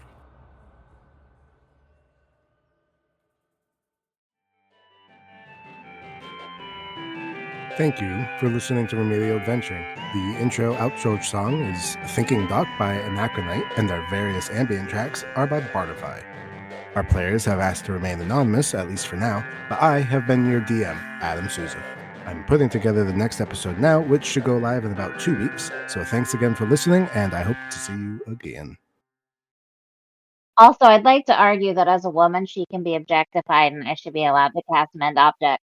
Thank you for listening to Remedial Adventuring. The intro-outro song is Thinking Doc by Anachronite, and our various ambient tracks are by Bardify. Our players have asked to remain anonymous, at least for now, but I have been your DM, Adam Souza. I'm putting together the next episode now, which should go live in about 2 weeks, so thanks again for listening, and I hope to see you again. Also, I'd like to argue that as a woman, she can be objectified and I should be allowed to cast mend objects.